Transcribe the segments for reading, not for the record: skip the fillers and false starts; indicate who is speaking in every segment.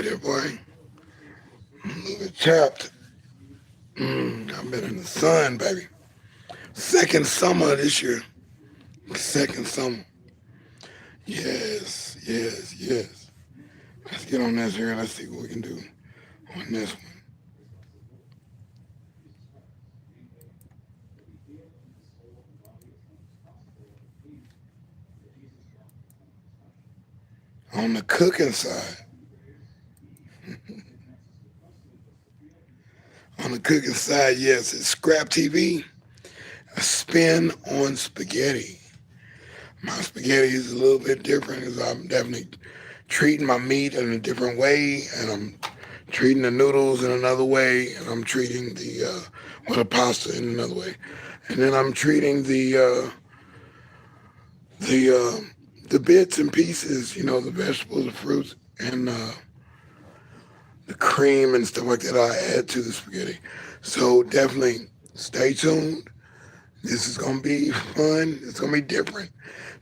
Speaker 1: dehydrated, boy. I'm a little bit chapped. I've been in the sun, baby. Second summer this year. Second summer. Yes, yes, yes. Let's get on this here. Let's see what we can do on this one. On the cooking side, on the cooking side, yes, it's Scrap TV, a spin on spaghetti. My spaghetti is a little bit different because I'm definitely treating my meat in a different way, and I'm treating the noodles in another way, and I'm treating the pasta in another way, and then I'm treating the the bits and pieces, the vegetables, the fruits, and the cream and stuff like that I add to the spaghetti. So definitely stay tuned. This is gonna be fun. It's gonna be different.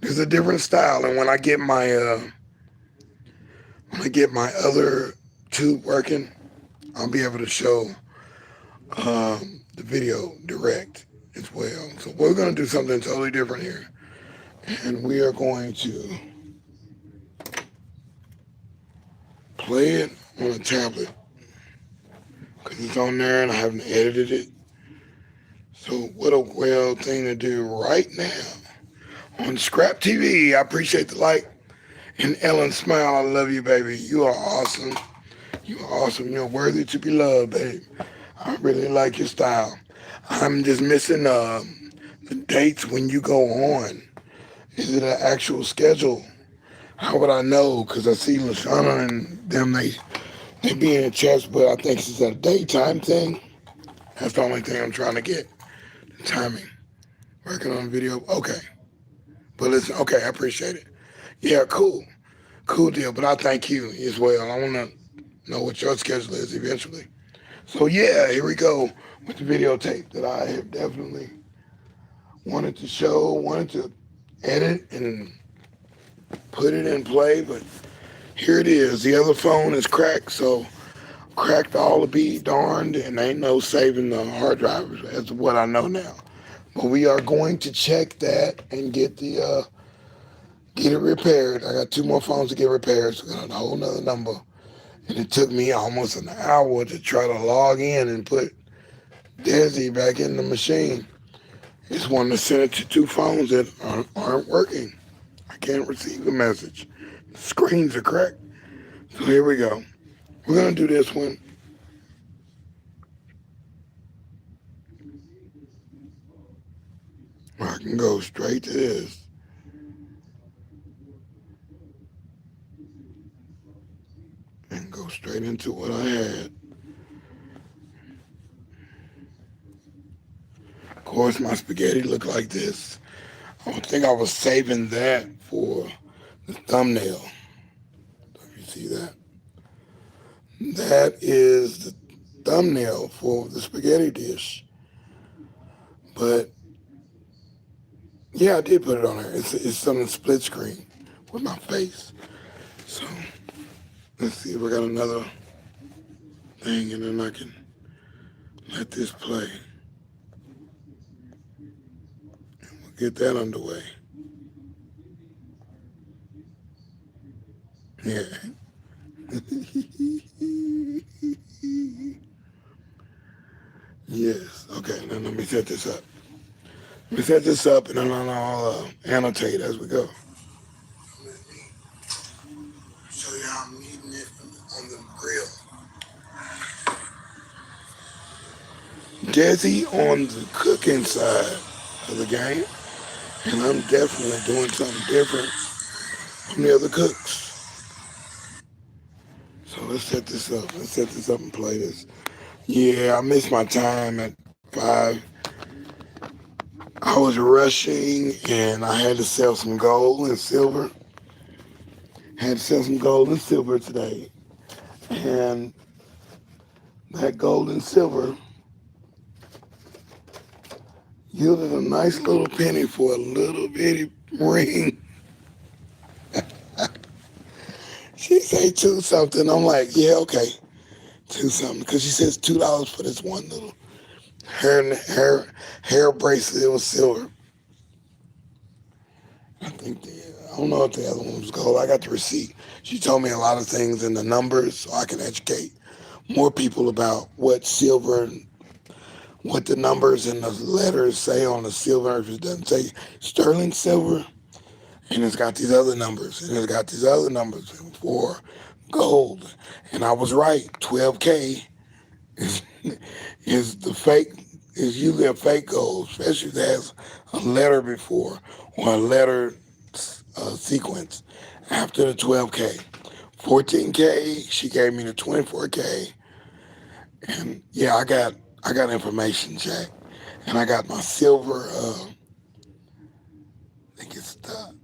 Speaker 1: There's a different style, and when I get my other tube working, I'll be able to show the video direct as well. So we're gonna do something totally different here, and we are going to play it on a tablet because it's on there and I haven't edited it. So what a well thing to do right now on Scrap TV. I appreciate the like. And Ellen Smile, I love you, baby. You are awesome. You are awesome. You're worthy to be loved, babe. I really like your style. I'm just missing the dates when you go on. Is it an actual schedule? How would I know? Because I see Lashana and them, they be in the chest, but I think it's a daytime thing. That's the only thing I'm trying to get. The timing. Working on video. Okay. But listen, okay, I appreciate it. Yeah, cool. Cool deal. But I thank you as well. I want to know what your schedule is eventually. So yeah, here we go with the videotape that I have definitely wanted to show, wanted to edit and put it in play, but here it is. The other phone is cracked, so cracked all to be darned, and ain't no saving the hard drive. That's what I know now. But we are going to check that and get it repaired. I got two more phones to get repaired, so I got a whole nother number. And it took me almost an hour to try to log in and put deSz'e back in the machine. Just wanted to send it to two phones that aren't working. I can't receive the message. The screens are cracked. So here we go. We're going to do this one. I can go straight to this. And go straight into what I had. Of course, my spaghetti looked like this. I think I was saving that for the thumbnail. If you see that. That is the thumbnail for the spaghetti dish. But yeah, I did put it on there. It's on the split screen with my face. So let's see if I got another thing, and then I can let this play. And we'll get that underway. Yeah. Yes. Okay, now let me set this up. Let me set this up, and then I'll annotate as we go. Let me show you how I'm eating it on the grill. deSz'e on the cooking side of the game, and I'm definitely doing something different from the other cooks. So let's set this up. Let's set this up and play this. Yeah, I missed my time at 5. I was rushing, and I had to sell some gold and silver. Had to sell some gold and silver today. And that gold and silver yielded a nice little penny for a little bitty ring. She said okay, two something. I'm like, yeah, okay, two something. Because she says $2 for this one little hair bracelet. It was silver. I think I don't know if the other one was gold. I got the receipt. She told me a lot of things in the numbers so I can educate more people about what silver, what the numbers and the letters say on the silver. If it doesn't say sterling silver, and it's got these other numbers, and it's got these other numbers for gold. And I was right. 12K is, is the fake, is usually a fake gold, especially if it has a letter before or a letter sequence after the 12K. 14K, she gave me the 24K. And yeah, I got information, Jack. And I got my silver, I think it's the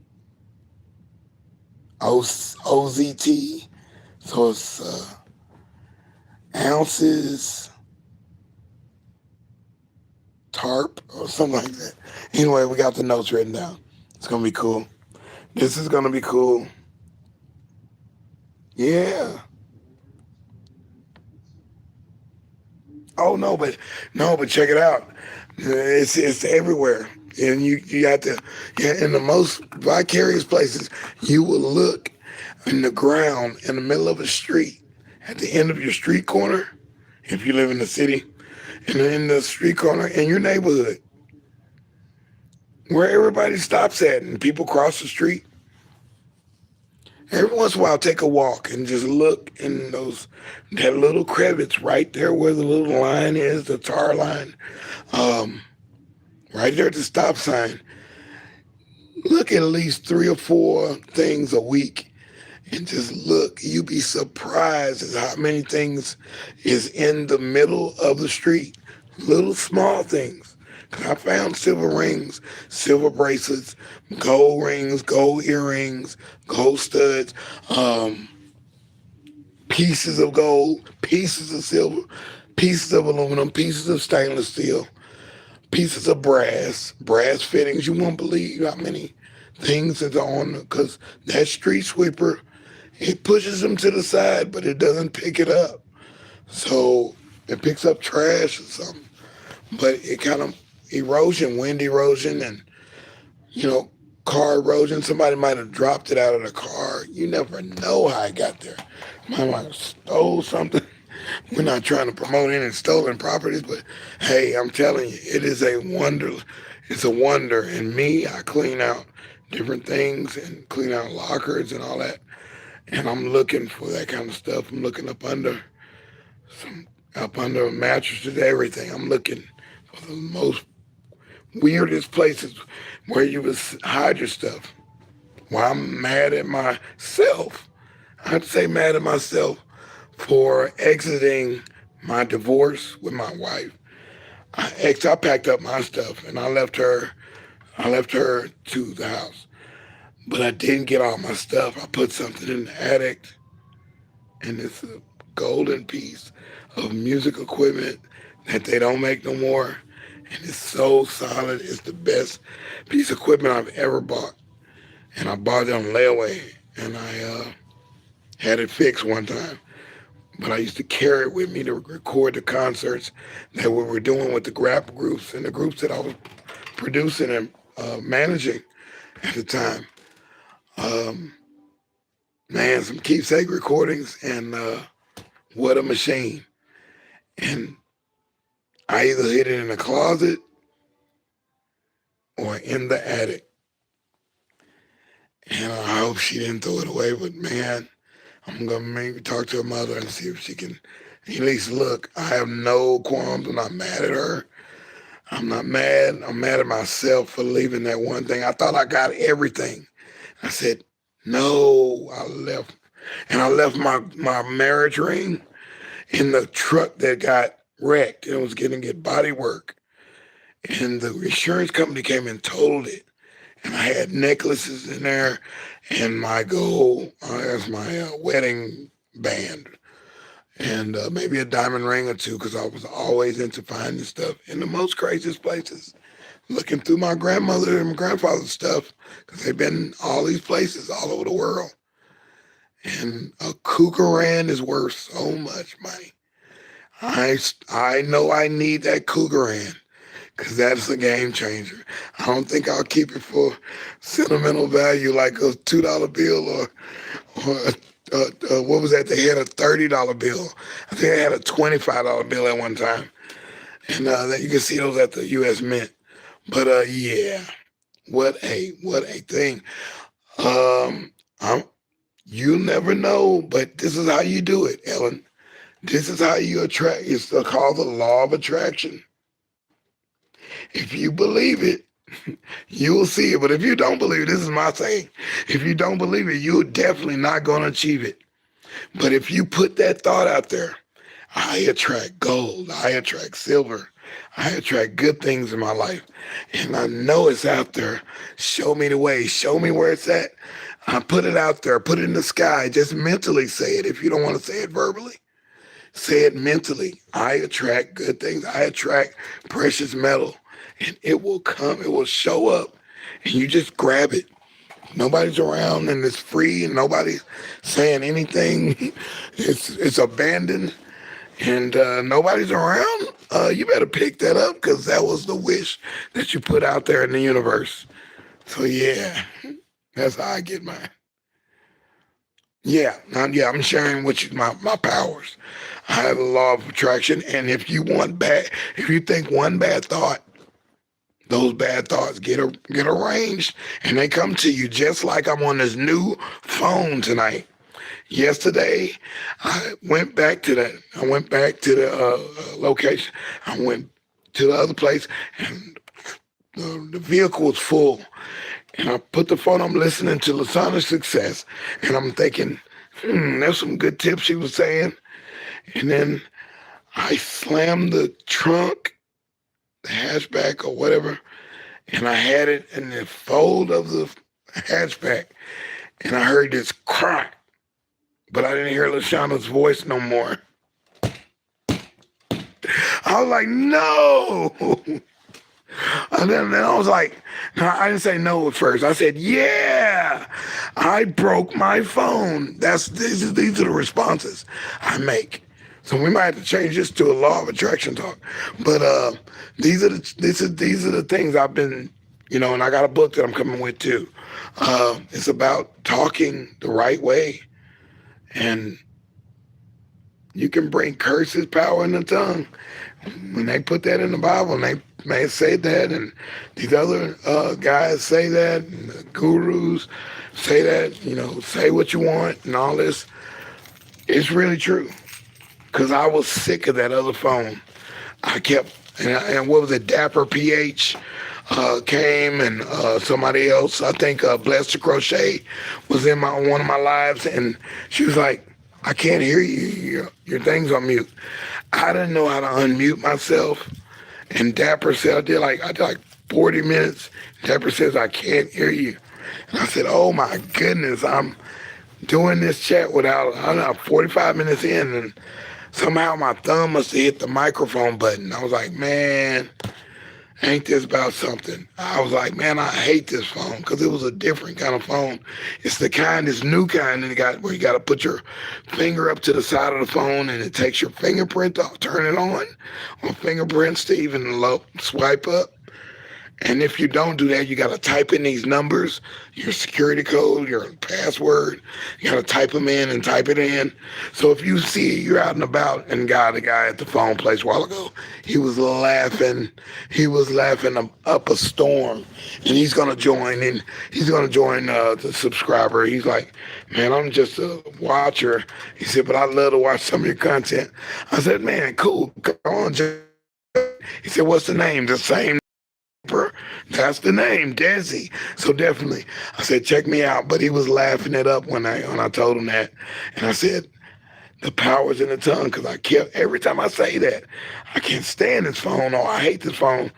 Speaker 1: OZT. So it's ounces, tarp, or something like that. Anyway, we got the notes written down. It's going to be cool. This is going to be cool. Yeah. Oh no, but check it out. It's everywhere, and you have to. Yeah, in the most vicarious places, you will look in the ground in the middle of a street, at the end of your street corner, if you live in the city, and in the street corner in your neighborhood, where everybody stops at and people cross the street. Every once in a while, take a walk and just look in that little crevice right there where the little line is, the tar line, um, right there at the stop sign. Look at least 3 or 4 things a week and just look. You'd be surprised at how many things is in the middle of the street. Little small things. 'Cause I found silver rings, silver bracelets, gold rings, gold earrings, gold studs, um, pieces of gold, pieces of silver, pieces of aluminum, pieces of stainless steel, pieces of brass fittings. You won't believe how many things is on, because that street sweeper, it pushes them to the side, but it doesn't pick it up. So it picks up trash or something. But it kind of wind erosion, and you know, car erosion. Somebody might have dropped it out of the car. You never know how it got there. Might have stole something. We're not trying to promote any stolen properties, but hey, I'm telling you, it is a wonder. It's a wonder. And me, I clean out different things and clean out lockers and all that. And I'm looking for that kind of stuff. I'm looking up under mattresses, everything. I'm looking for the most weirdest places where you would hide your stuff. Well, I'm mad at myself. I'd say mad at myself for exiting my divorce with my wife. I packed up my stuff and I left her. I left her to the house, but I didn't get all my stuff. I put something in the attic, and it's a golden piece of music equipment that they don't make no more, and it's so solid. It's the best piece of equipment I've ever bought, and I bought it on layaway, and I had it fixed one time. But I used to carry it with me to record the concerts that we were doing with the rap groups and the groups that I was producing and managing at the time. Um, Man, some keepsake recordings, and what a machine. And I either hid it in a closet or in the attic. And I hope she didn't throw it away, but man, I'm going to maybe talk to her mother and see if she can at least look. I have no qualms. I'm not mad at her. I'm not mad. I'm mad at myself for leaving that one thing. I thought I got everything. I said, no, I left. And I left my marriage ring in the truck that got wrecked and was getting it body work. And the insurance company came and totaled it. And I had necklaces in there and my gold, as my wedding band, and maybe a diamond ring or two, because I was always into finding stuff in the most craziest places. Looking through my grandmother and my grandfather's stuff, because they've been all these places all over the world. And a Cougaran is worth so much money. I know I need that Cougaran because that's a game changer. I don't think I'll keep it for sentimental value like a $2 bill or what was that? They had a $30 bill. I think they had a $25 bill at one time, and that you can see those at the U.S. Mint. But yeah, what a thing. Um, I'm, you never know, but this is how you do it, Ellen. This is how you attract. It's called the law of attraction. If you believe it, you will see it. But if you don't believe it, this is my saying. If you don't believe it, you're definitely not going to achieve it. But if you put that thought out there, I attract gold, I attract silver, I attract good things in my life. And I know it's out there. Show me the way, show me where it's at. I put it out there, put it in the sky. Just mentally say it if you don't want to say it verbally. Say it mentally. I attract good things. I attract precious metal. And it will come, it will show up, and you just grab it. Nobody's around and it's free and nobody's saying anything. It's abandoned and nobody's around. You better pick that up because that was the wish that you put out there in the universe. So yeah, that's how I get mine. Yeah, I'm sharing with you my powers. I have a law of attraction, and if you think one bad thought, those bad thoughts get arranged, and they come to you just like I'm on this new phone tonight. Yesterday, I went back to that. I went back to the location. I went to the other place, and the vehicle was full. And I put the phone. I'm listening to Lasana's Success, and I'm thinking, there's some good tips she was saying. And then I slammed the trunk, the hatchback or whatever, and I had it in the fold of the hatchback, and I heard this crack, but I didn't hear Lashana's voice no more. I was like, no. And then I was like, no, I didn't say no at first. I said, yeah, I broke my phone. These are the responses I make. So we might have to change this to a law of attraction talk. But these are the things I've been, and I got a book that I'm coming with too. It's about talking the right way, and you can bring curses, power in the tongue. When they put that in the Bible, and they may say that, and these other guys say that, and the gurus say that, say what you want and all this. It's really true. Because I was sick of that other phone. I kept, and what was it, Dapper PH came, and somebody else, I think Blessed to Crochet was in one of my lives, and she was like, I can't hear you. Your thing's on mute. I didn't know how to unmute myself. And Dapper said, I did like 40 minutes. Dapper says, I can't hear you. And I said, oh my goodness, I'm doing this chat without, I don't know, 45 minutes in, and somehow my thumb must have hit the microphone button. I was like, man, ain't this about something? I was like, man, I hate this phone because it was a different kind of phone. It's this new kind, and where you got to put your finger up to the side of the phone, and it takes your fingerprint to turn it on, or fingerprints to even swipe up. And if you don't do that, you got to type in these numbers, your security code, your password. You got to type them in and type it in. So if you see you're out and about, and the guy at the phone place a while ago, he was laughing. He was laughing up a storm. And he's going to join in. He's going to join the subscriber. He's like, man, I'm just a watcher. He said, but I love to watch some of your content. I said, man, cool. Come on, Joe. He said, what's the name? The same. That's the name, deSz'e. So definitely, I said, check me out. But he was laughing it up when I told him that. And I said, the power's in the tongue, because every time I say that, I can't stand this phone, or I hate this phone.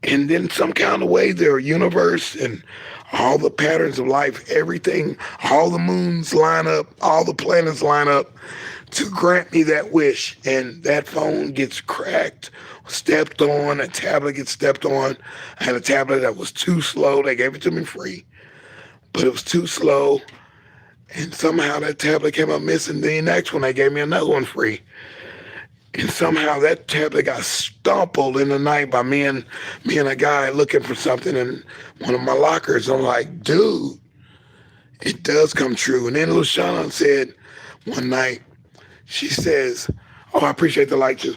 Speaker 1: And then some kind of way, their universe and all the patterns of life, everything, all the moons line up, all the planets line up to grant me that wish. And that phone gets cracked, stepped on, a tablet gets stepped on. I had a tablet that was too slow. They gave it to me free, but it was too slow. And somehow that tablet came up missing. The next one, they gave me another one free. And somehow that tablet got stumbled in the night by me and a guy looking for something in one of my lockers. I'm like, dude, it does come true. And then Luciana said one night, she says, oh, I appreciate the light too.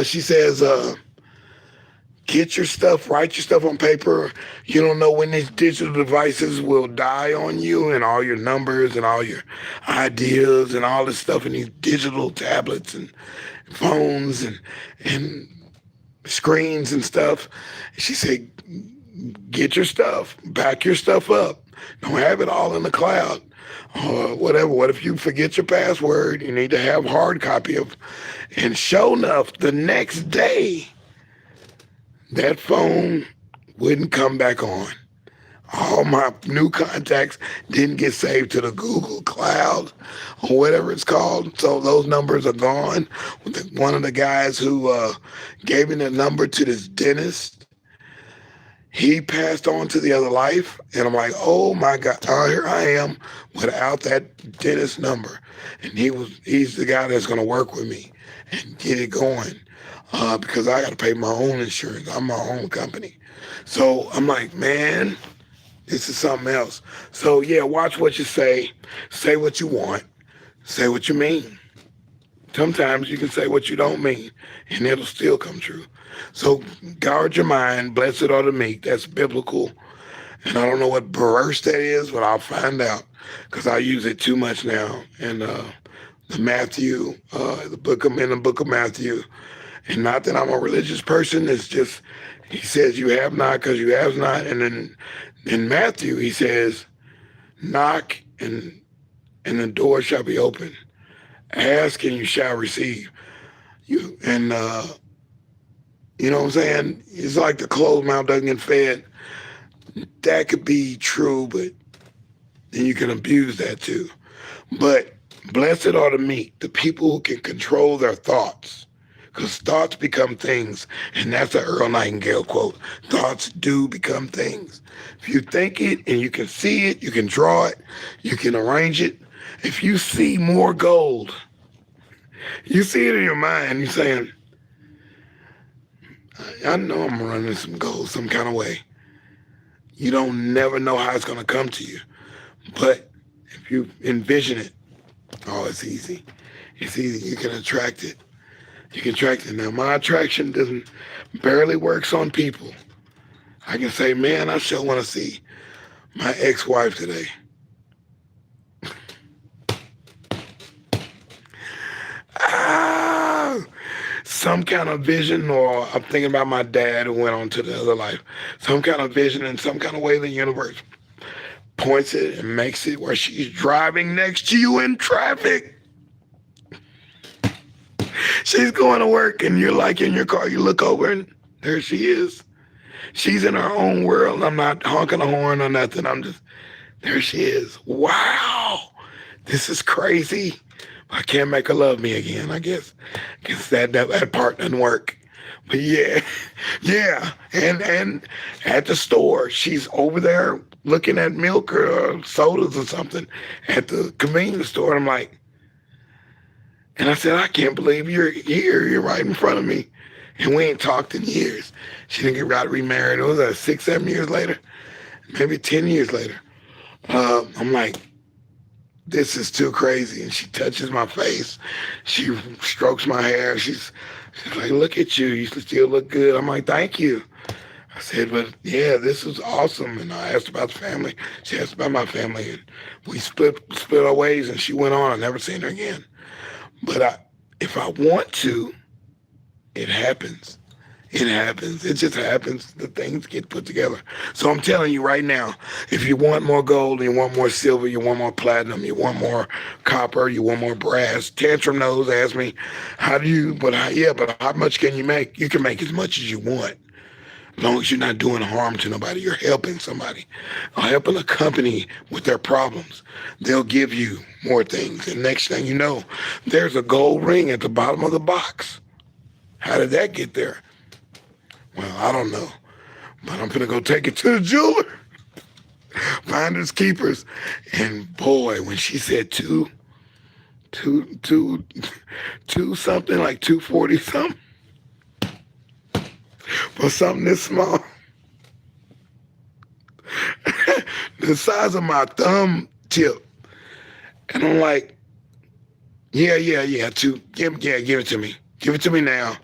Speaker 1: She says, get your stuff, write your stuff on paper. You don't know when these digital devices will die on you, and all your numbers and all your ideas and all this stuff in these digital tablets and phones and screens and stuff. She said, get your stuff, back your stuff up. Don't have it all in the cloud or whatever. What if you forget your password? You need to have hard copy of. And sure enough, the next day, that phone wouldn't come back on. All my new contacts didn't get saved to the Google Cloud or whatever it's called. So those numbers are gone. One of the guys who gave me the number to this dentist, he passed on to the other life. And I'm like, oh my God, here I am without that dentist number. And he's the guy that's going to work with me and get it going. Because I got to pay my own insurance. I'm my own company. So I'm like, man, this is something else. So yeah, watch what you say what you want, say what you mean. Sometimes you can say what you don't mean, and it'll still come true. So guard your mind, blessed are the meek. That's biblical. And I don't know what verse that is, but I'll find out because I use it too much now. And the Matthew, in the book of Matthew. And not that I'm a religious person. It's just, he says, you have not because you have not. And then in Matthew, he says, knock and the door shall be open. Ask and you shall receive. You know what I'm saying? It's like the closed mouth doesn't get fed. That could be true, but then you can abuse that too. But blessed are the meek, the people who can control their thoughts. Because thoughts become things. And that's an Earl Nightingale quote. Thoughts do become things. If you think it and you can see it, you can draw it, you can arrange it. If you see more gold, you see it in your mind, you're saying, I know I'm running some gold some kind of way. You don't never know how it's going to come to you. But if you envision it, oh, it's easy. It's easy. You can attract it. You can attract it. Now, my attraction barely works on people. I can say, man, I sure want to see my ex-wife today. Some kind of vision, or I'm thinking about my dad who went on to the other life. Some kind of vision in some kind of way the universe points it and makes it where she's driving next to you in traffic. She's going to work and you're like in your car, you look over and there she is. She's in her own world. I'm not honking a horn or nothing. There she is. Wow. This is crazy. I can't make her love me again, I guess. Guess that part doesn't work. But yeah. And at the store, she's over there looking at milk or sodas or something at the convenience store. And I'm like, and I said, I can't believe you're here. You're right in front of me. And we ain't talked in years. She didn't get remarried. It was 6, 7 years later, maybe 10 years later. I'm like, this is too crazy. And she touches my face. She strokes my hair. She's like, look at you. You still look good. I'm like, thank you. I said, but yeah, this is awesome. And I asked about the family. She asked about my family. And we split our ways and she went on. I never seen her again. But if I want to, it happens. It happens. It just happens. The things get put together. So I'm telling you right now, if you want more gold, you want more silver, you want more platinum, you want more copper, you want more brass, Tantrum knows, ask me, but how much can you make? You can make as much as you want. As long as you're not doing harm to nobody, you're helping somebody, or helping a company with their problems. They'll give you more things. And next thing you know, there's a gold ring at the bottom of the box. How did that get there? Well, I don't know. But I'm going to go take it to the jeweler. Finders keepers. And boy, when she said two something, like 240 something, for something this small, the size of my thumb tip. And I'm like, yeah, give it to me. Give it to me now.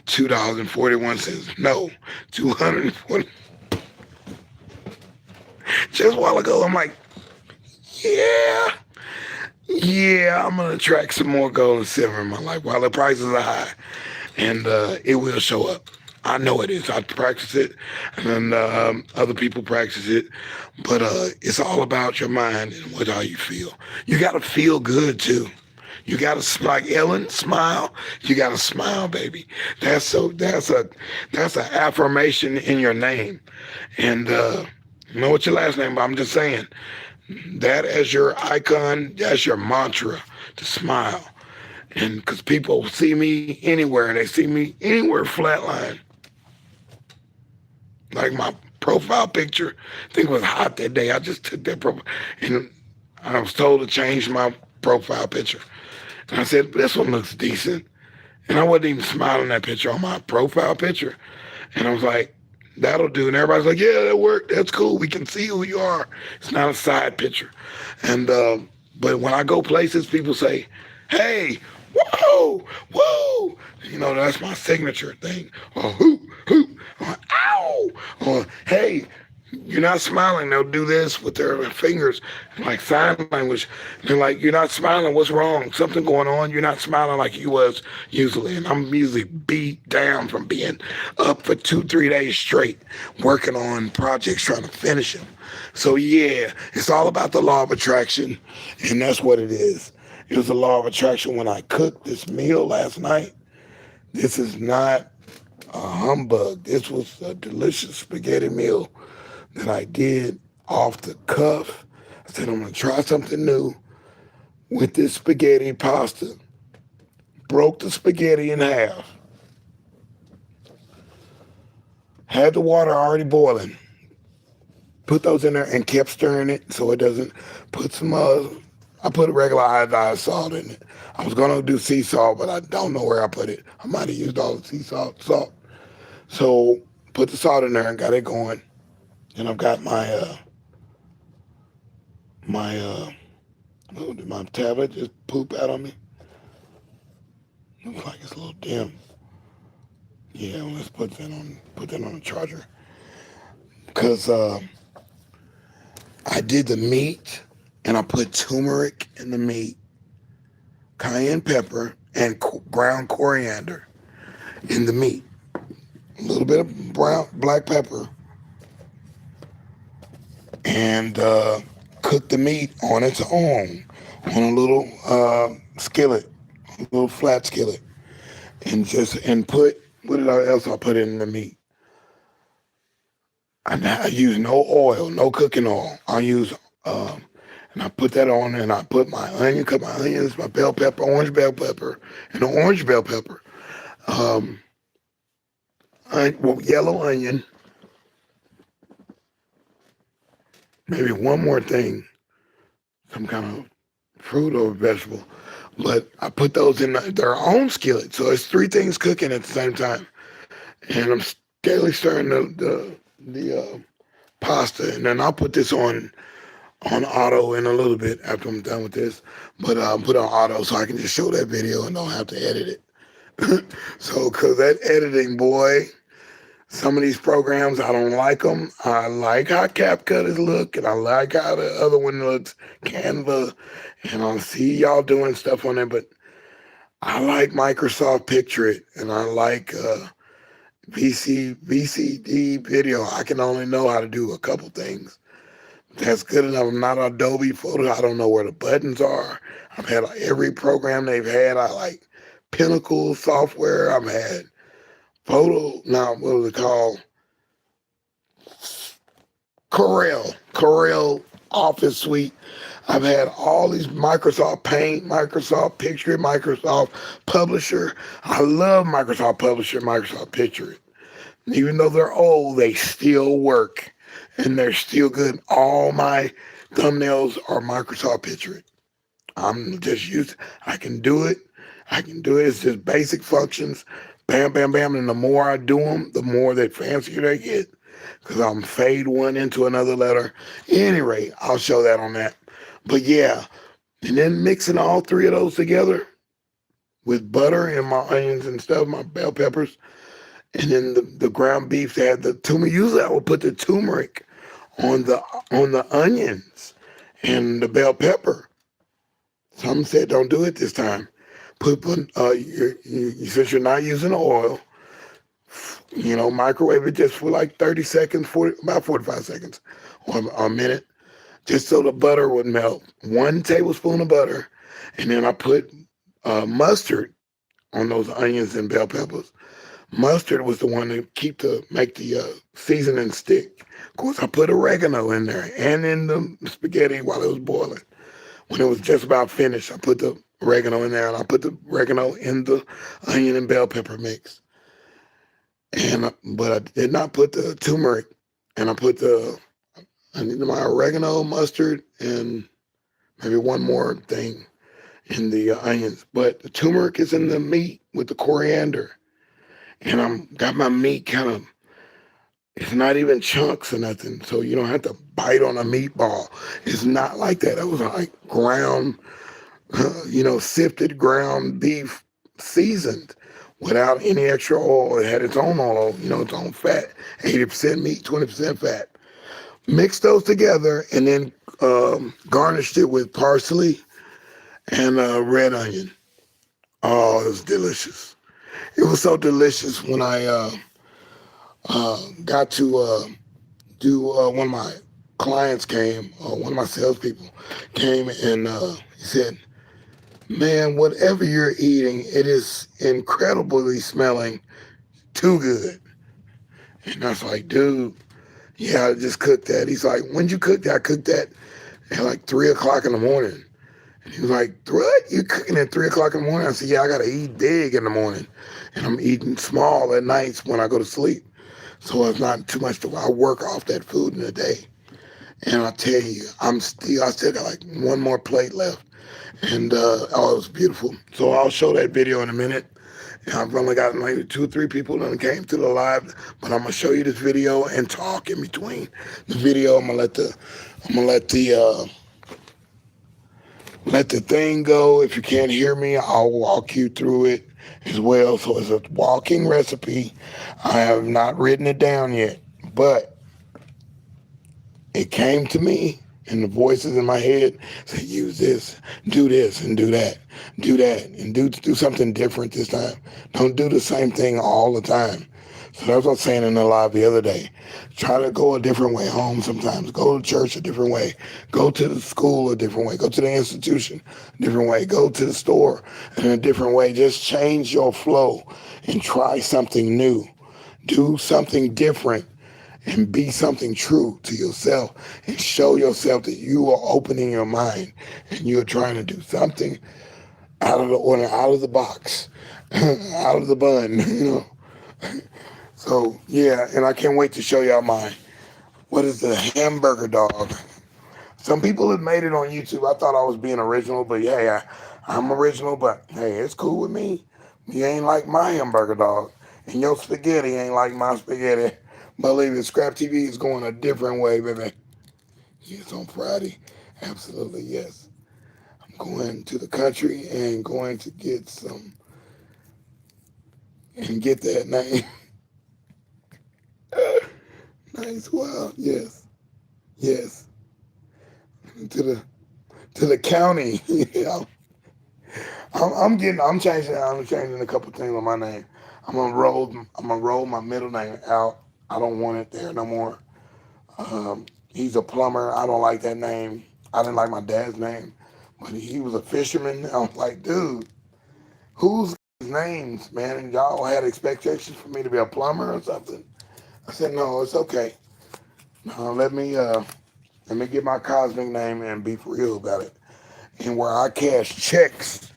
Speaker 1: $2.41. No, 240. Just a while ago, I'm like, yeah, I'm gonna attract some more gold and silver in my life while the prices are high, and it will show up. I know it is. I practice it, and other people practice it, but it's all about your mind and how you feel. You got to feel good too. You got to, like Ellen, smile. You got to smile, baby. That's an affirmation in your name, and you know what your last name, but I'm just saying that as your icon, that's your mantra, to smile. And because people see me anywhere, they see me anywhere flatline. Like my profile picture, I think it was hot that day. I just took that profile, and I was told to change my profile picture. And I said, this one looks decent. And I wasn't even smiling that picture on my profile picture. And I was like, that'll do. And everybody's like, yeah, that worked. That's cool. We can see who you are. It's not a side picture. And but when I go places, people say, hey, whoa, whoa. You know, that's my signature thing. Or hoo, or ow. Or hey, you're not smiling. They'll do this with their fingers, like sign language. They're like, you're not smiling. What's wrong? Something going on. You're not smiling like you was usually. And I'm usually beat down from being up for 2-3 days straight, working on projects, trying to finish them. So yeah, it's all about the law of attraction, and that's what it is. It was the law of attraction when I cooked this meal last night. This is not a humbug. This was a delicious spaghetti meal that I did off the cuff. I said, I'm going to try something new with this spaghetti pasta. Broke the spaghetti in half. Had the water already boiling. Put those in there and kept stirring it so it doesn't put some, I put regular iodized salt in it. I was going to do sea salt, but I don't know where I put it. I might have used all the sea salt. So put the salt in there and got it going. And I've got my did my tablet just poop out on me? Looks like it's a little dim. Yeah, let's put that on the charger. Because I did the meat and I put turmeric in the meat, cayenne pepper, and ground coriander in the meat. A little bit of black pepper. And cook the meat on its own on a little skillet, a little flat skillet, and put what else I put in the meat. I use no oil, no cooking oil. I use and I put that on, and I put my onion, cut my onions, my bell pepper, orange bell pepper, and an orange bell pepper, yellow onion. Maybe one more thing, some kind of fruit or vegetable. But I put those in their own skillet. So it's 3 things cooking at the same time. And I'm daily stirring the pasta. And then I'll put this on auto in a little bit after I'm done with this. But I'll put it on auto so I can just show that video and don't have to edit it. So, because that editing, boy, some of these programs, I don't like them. I like how CapCut is look, and I like how the other one looks, Canva, and I see y'all doing stuff on there, but I like Microsoft Picture It, and I like VCD video. I can only know how to do a couple things. That's good enough. I'm not Adobe Photo. I don't know where the buttons are. I've had every program they've had. I like Pinnacle software. I've had what was it called? Corel Office Suite. I've had all these Microsoft Paint, Microsoft Picture It, Microsoft Publisher. I love Microsoft Publisher, Microsoft Picture It. Even though they're old, they still work. and they're still good. All my thumbnails are Microsoft Picture. I'm just used. I can do it. I can do it. It's just basic functions. Bam, bam, bam. And the more I do them, the more that fancier they get. Because I'm fade one into another letter. At any rate, I'll show that on that. But yeah, and then mixing all three of those together with butter and my onions and stuff, my bell peppers, and then the ground beef that had the turmeric. Usually I would put the turmeric on the onions and the bell pepper. Some said don't do it this time. Since you're not using oil, microwave it just for like 30 seconds, about 45 seconds or a minute, just so the butter would melt. 1 tablespoon of butter, and then I put mustard on those onions and bell peppers. Mustard was the one to make the seasoning stick. Of course, I put oregano in there and in the spaghetti while it was boiling. When it was just about finished, I put the oregano in there, and I put the oregano in the onion and bell pepper mix. But I did not put the turmeric, and I needed my oregano, mustard, and maybe one more thing in the onions. But the turmeric is in the meat with the coriander, and got my meat it's not even chunks or nothing, so you don't have to bite on a meatball. It's not like that. It was like ground, sifted ground beef, seasoned without any extra oil. It had its own oil, its own fat, 80% meat, 20% fat. Mixed those together and then garnished it with parsley and red onion. Oh, it was delicious. It was so delicious when I got to do one of my clients came, one of my salespeople came, and he said, "Man, whatever you're eating, it is incredibly smelling too good." And I was like, "Dude, yeah, I just cooked that." He's like, "When'd you cook that?" "I cooked that at like 3 o'clock in the morning." And he was like, "What? You cooking at 3 o'clock in the morning?" I said, "Yeah, I gotta eat big in the morning, and I'm eating small at nights when I go to sleep. So it's not too much I work off that food in a day." And I tell you, I still got like one more plate left. And it was beautiful. So I'll show that video in a minute. And I've only got maybe 2 or 3 people that came to the live, but I'm gonna show you this video and talk in between the video. I'm gonna let the thing go. If you can't hear me, I'll walk you through it as well. So it's a walking recipe. I have not written it down yet, but it came to me, and the voices in my head say, use this, and do that, and do something different this time. Don't do the same thing all the time. So that's what I was saying in the live the other day. Try to go a different way home sometimes. Go to church a different way. Go to the school a different way. Go to the institution a different way. Go to the store in a different way. Just change your flow and try something new. Do something different and be something true to yourself and show yourself that you are opening your mind and you're trying to do something out of the order, out of the box, out of the bun. So yeah, and I can't wait to show y'all what is the hamburger dog. Some people have made it on YouTube. I thought I was being original, but yeah, I'm original, but hey, it's cool with me. You ain't like my hamburger dog, and your spaghetti ain't like my spaghetti. Believe it, ScrAp TV is going a different way, baby. Yes, on Friday. Absolutely, yes. I'm going to the country and going to get that name. Nice, wow, yes, yes. To the county. Yeah. I'm changing a couple things on my name. I'm gonna roll my middle name out. I don't want it there no more. He's a plumber. I don't like that name. I didn't like my dad's name, but he was a fisherman. I was like, dude, whose names, man? And y'all had expectations for me to be a plumber or something. I said, no, it's okay. No, let me get my cosmic name and be for real about it. And where I cash checks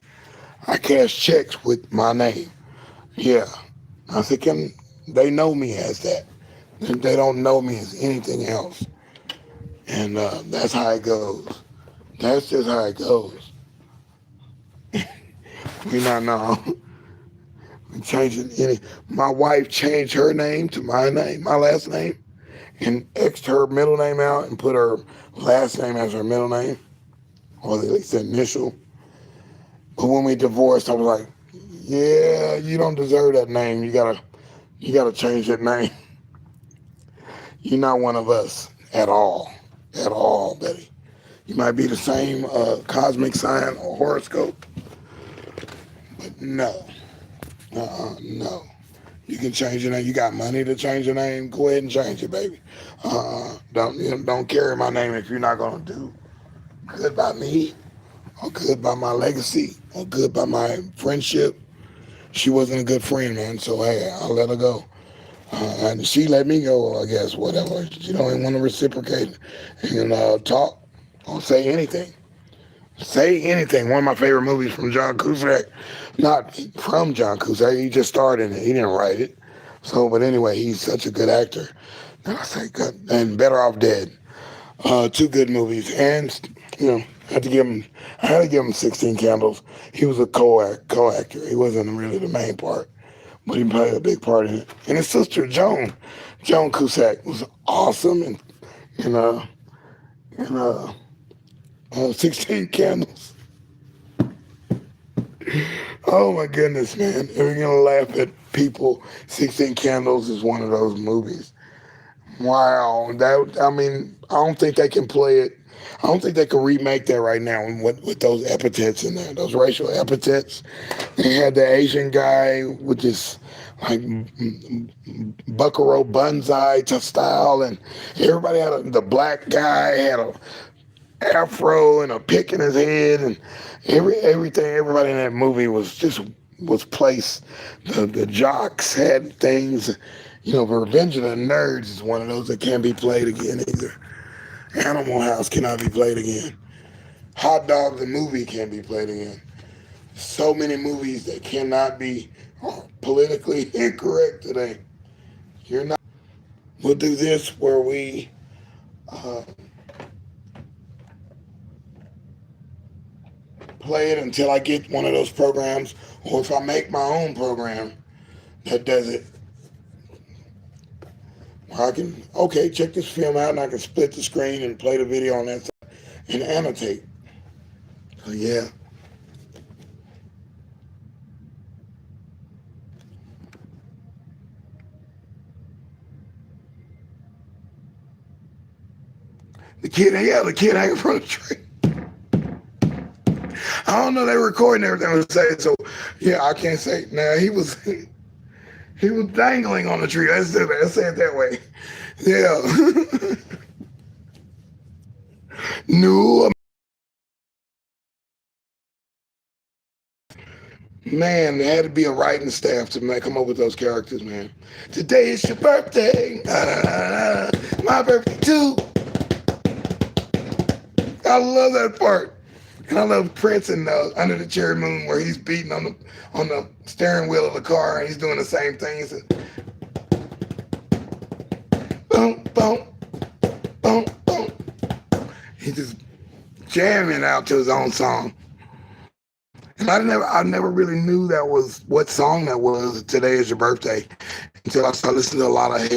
Speaker 1: with my name. Yeah. I said, they know me as that. They don't know me as anything else. And that's how it goes. That's just how it goes. We not know. We changing any. My wife changed her name to my name, my last name, and X'd her middle name out and put her last name as her middle name, or at least the initial. But when we divorced, I was like, "Yeah, you don't deserve that name. You gotta change that name. You're not one of us at all, Betty. You might be the same cosmic sign or horoscope, but no, no. You can change your name. You got money to change your name. Go ahead and change it, baby. Don't carry my name if you're not gonna do good by me or good by my legacy or good by my friendship. She wasn't a good friend, man. So hey, I'll let her go. And she let me go, I guess, whatever. She don't even want to reciprocate and talk or say anything. Say anything. One of my favorite movies from John Cusack. Not from John Cusack. He just starred in it. He didn't write it. So, but anyway, he's such a good actor. And I say good. And Better Off Dead. Two good movies. And, I had to give him 16 Candles. He was a co-actor. He wasn't really the main part. But he played a big part in it. And his sister, Joan Cusack, was awesome in 16 Candles. Oh my goodness, man. If you're going to laugh at people, 16 Candles is one of those movies. Wow. I don't think they can play it. I don't think they can remake that right now with those epithets in there, those racial epithets. They had the Asian guy with this like Buckaroo Banzai style, and everybody the black guy had a afro and a pick in his head, and everybody in that movie was placed. The jocks had things. Revenge of the Nerds is one of those that can't be played again either. Animal House cannot be played again. Hot Dog the movie can't be played again. So many movies that cannot be politically incorrect today. You're not. We'll do this where we play it until I get one of those programs, or if I make my own program that does it. I can, okay, check this film out, and I can split the screen and play the video on that side and annotate. So yeah. The kid hanging from the tree. I don't know, they were recording everything I was saying, so yeah, I can't say. Now he was dangling on the tree. Let's do that. Let's say it that way. Yeah. No, man, there had to be a writing staff to come up with those characters, man. Today is your birthday. My birthday too. I love that part. And I love Prince in Under the Cherry Moon, where he's beating on the steering wheel of the car and he's doing the same thing. He said, boom, boom, boom, boom. He's just jamming out to his own song. And I never really knew that was what song that was. Today is your birthday, until I started listening to a lot of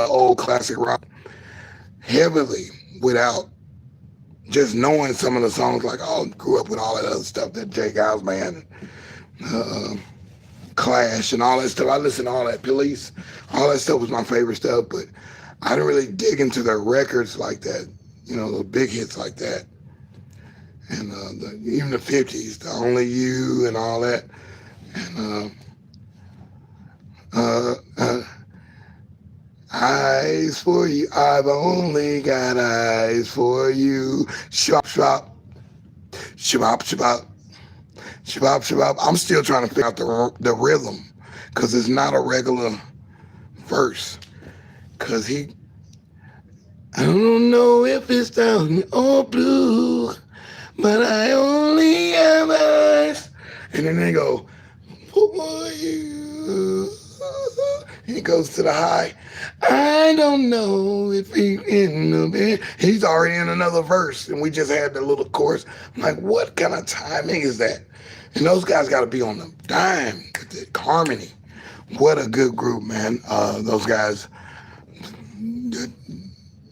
Speaker 1: old classic rock heavily without just knowing some of the songs. Like I grew up with all that other stuff, that J. Giles Band, Clash, and all that stuff. I listened to all that, Police, all that stuff was my favorite stuff. But I didn't really dig into their records like that, the big hits like that. And even the 50s, the Only You and all that. And eyes for you, I've only got eyes for you. Shabop, shabop, shabop, shabop, shabop, shabop. I'm still trying to figure out the rhythm, because it's not a regular verse. Because I don't know if it's down or blue, but I only have eyes. And then they go, for you. He goes to the high. I don't know if he in the bed. He's already in another verse, and we just had the little chorus. I'm like, what kind of timing is that? And those guys got to be on the dime with the harmony. What a good group, man. Those guys, the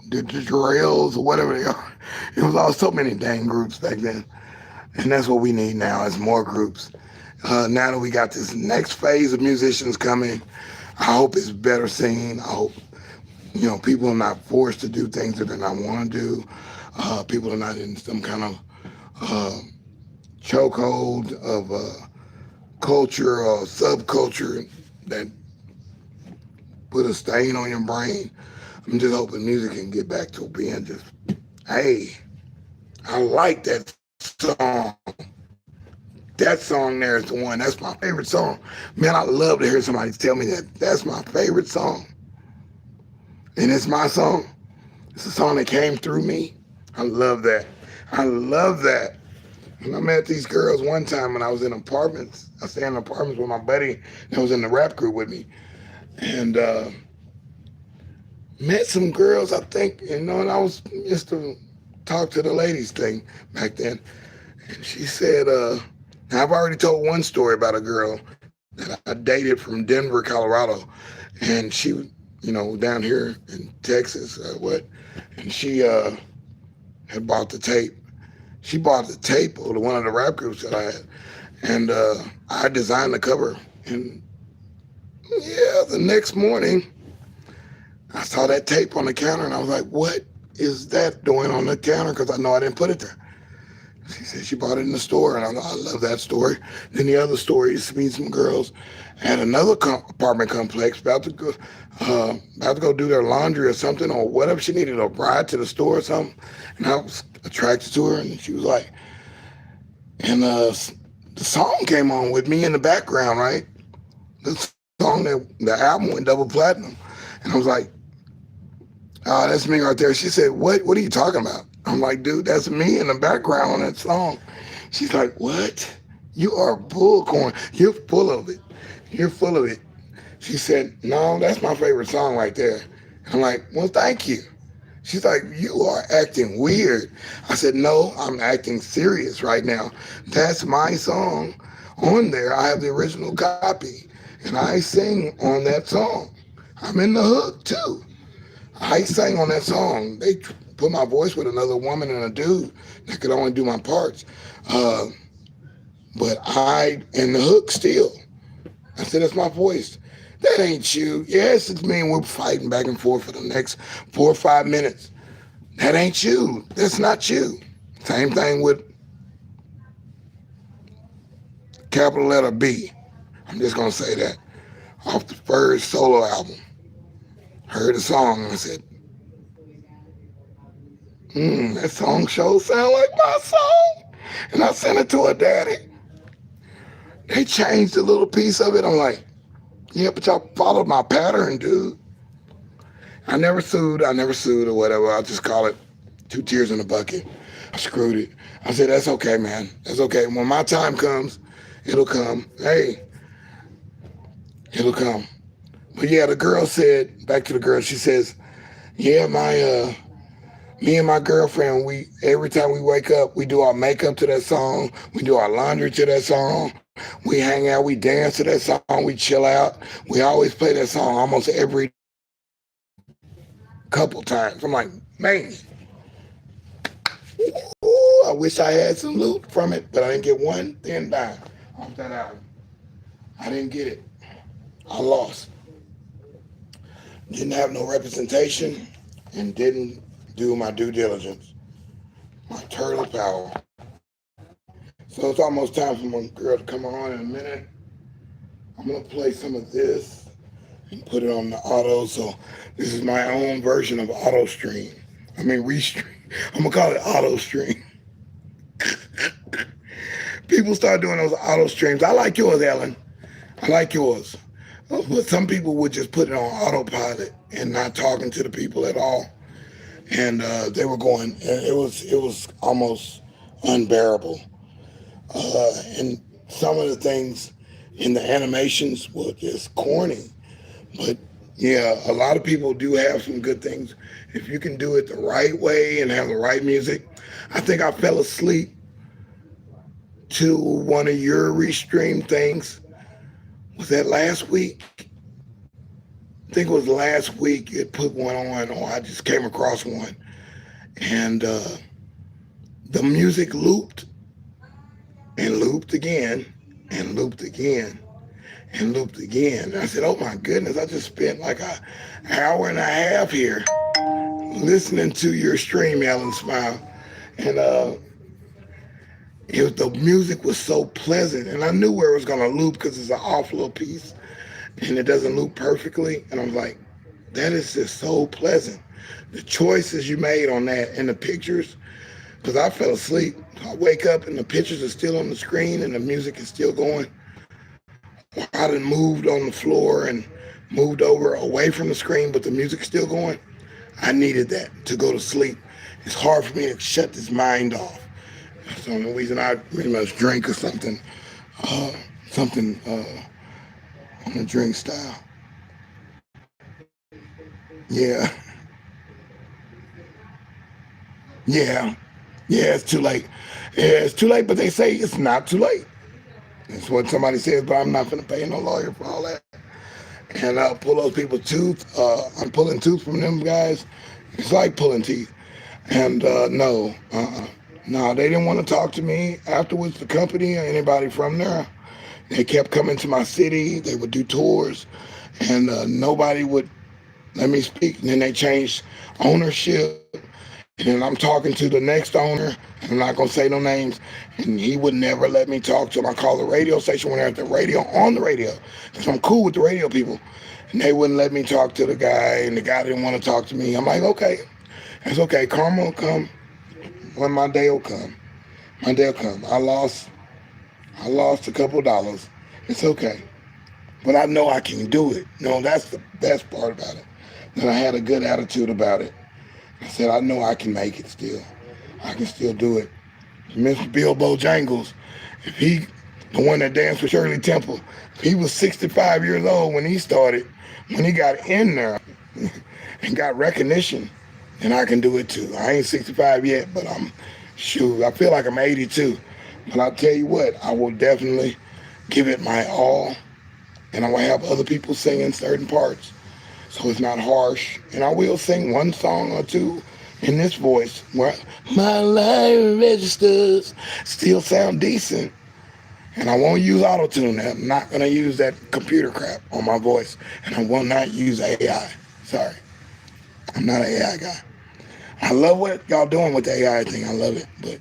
Speaker 1: Drells or whatever they are. It was all so many dang groups back then. And that's what we need now is more groups. Now that we got this next phase of musicians coming, I hope it's better seen. I hope, people are not forced to do things that they not want to do. People are not in some kind of chokehold of culture or subculture that put a stain on your brain. I'm just hoping music can get back to being just, hey, I like that song. That song there is the one. That's my favorite song. Man, I love to hear somebody tell me that that's my favorite song. And it's my song. It's a song that came through me. I love that. I love that. When I met these girls one time when I was in apartments, I stayed in apartments with my buddy that was in the rap group with me. And met some girls, I think, and I was just to talk to the ladies thing back then. And she said, I've already told one story about a girl that I dated from Denver, Colorado. And she, down here in Texas, and she had bought the tape. She bought the tape of one of the rap groups that I had. And I designed the cover. And the next morning, I saw that tape on the counter and I was like, what is that doing on the counter? Because I know I didn't put it there. She said she bought it in the store, and I love that story. Then the other story is to meet some girls at another apartment complex about to go do their laundry or something or whatever. She needed a ride to the store or something, and I was attracted to her, and she was like, and the song came on with me in the background, right? The song the album went double platinum, and I was like, oh, that's me right there. She said, what are you talking about? I'm like, dude, that's me in the background on that song. She's like, what? You are bullcorn. You're full of it. You're full of it. She said, no, that's my favorite song right there. I'm like, well, thank you. She's like, you are acting weird. I said, no, I'm acting serious right now. That's my song on there. I have the original copy, and I sing on that song. I'm in the hook, too. I sang on that song. They put my voice with another woman and a dude that could only do my parts. But I, in the hook still. I said, that's my voice. That ain't you. Yes, it's me, and we're fighting back and forth for the next 4 or 5 minutes. That ain't you. That's not you. Same thing with capital letter B. I'm just going to say that. Off the first solo album. Heard the song and I said, that song sure sound like my song. And I sent it to her daddy. They changed a little piece of it. I'm like, yeah, but y'all followed my pattern, dude. I never sued or whatever. I'll just call it 2 tears in a bucket. I screwed it. I said, that's okay, man. That's okay. When my time comes, it'll come. Hey, it'll come. But yeah, the girl said, back to the girl, she says, yeah, me and my girlfriend, every time we wake up, we do our makeup to that song. We do our laundry to that song. We hang out, we dance to that song, we chill out. We always play that song almost every couple times. I'm like, man, ooh, I wish I had some loot from it, but I didn't get one thin dime off that album. I didn't get it. I lost. Didn't have no representation and didn't do my due diligence. My turtle power. So it's almost time for my girl to come on in a minute. I'm going to play some of this and put it on the auto. So this is my own version of auto stream. Restream. I'm going to call it auto stream. People start doing those auto streams. I like yours, Ellen. I like yours. But some people would just put it on autopilot and not talking to the people at all. And they were going, it was almost unbearable. And some of the things in the animations were just corny. But yeah, a lot of people do have some good things. If you can do it the right way and have the right music. I think I fell asleep to one of your restream things. Was that last week? I think it was last week you had put one on, or I just came across one. And the music looped and looped again and looped again and looped again. And I said, oh my goodness, I just spent like an hour and a half here listening to your stream, Alan Smile. And the music was so pleasant. And I knew where it was going to loop because it's an off little piece and it doesn't loop perfectly. And I was like, that is just so pleasant. The choices you made on that and the pictures, because I fell asleep. I wake up and the pictures are still on the screen and the music is still going. Or I done moved on the floor and moved over away from the screen, but the music's still going. I needed that to go to sleep. It's hard for me to shut this mind off. That's the only reason I pretty much drink or something, something on the drink style. Yeah, yeah, yeah. It's too late. Yeah, it's too late. But they say it's not too late. That's what somebody says. But I'm not gonna pay no lawyer for all that. And I'll pull those people's tooth. I'm pulling tooth from them guys. It's like pulling teeth. And no, they didn't want to talk to me afterwards. The company or anybody from there, they kept coming to my city. They would do tours, and nobody would let me speak. And then they changed ownership. And then I'm talking to the next owner. And I'm not gonna say no names. And he would never let me talk to him. I called the radio station when they're at the radio on the radio because I'm cool with the radio people. And they wouldn't let me talk to the guy. And the guy didn't want to talk to me. I'm like, okay, it's okay. Karma will come when my day will come. My day will come. I lost a couple of dollars. It's okay. But I know I can do it. No, that's the best part about it. That I had a good attitude about it. I said, I know I can make it still. I can still do it. Mr. Bill Bojangles, if he, the one that danced with Shirley Temple, if he was 65 years old when he started, when he got in there and got recognition, then I can do it too. I ain't 65 yet, but I feel like I'm 82. But I'll tell you what, I will definitely give it my all, and I will have other people singing certain parts, so it's not harsh. And I will sing one song or two in this voice where my life registers still sound decent. And I won't use auto-tune. I'm not going to use that computer crap on my voice. And I will not use AI. Sorry. I'm not an AI guy. I love what y'all doing with the AI thing. I love it. But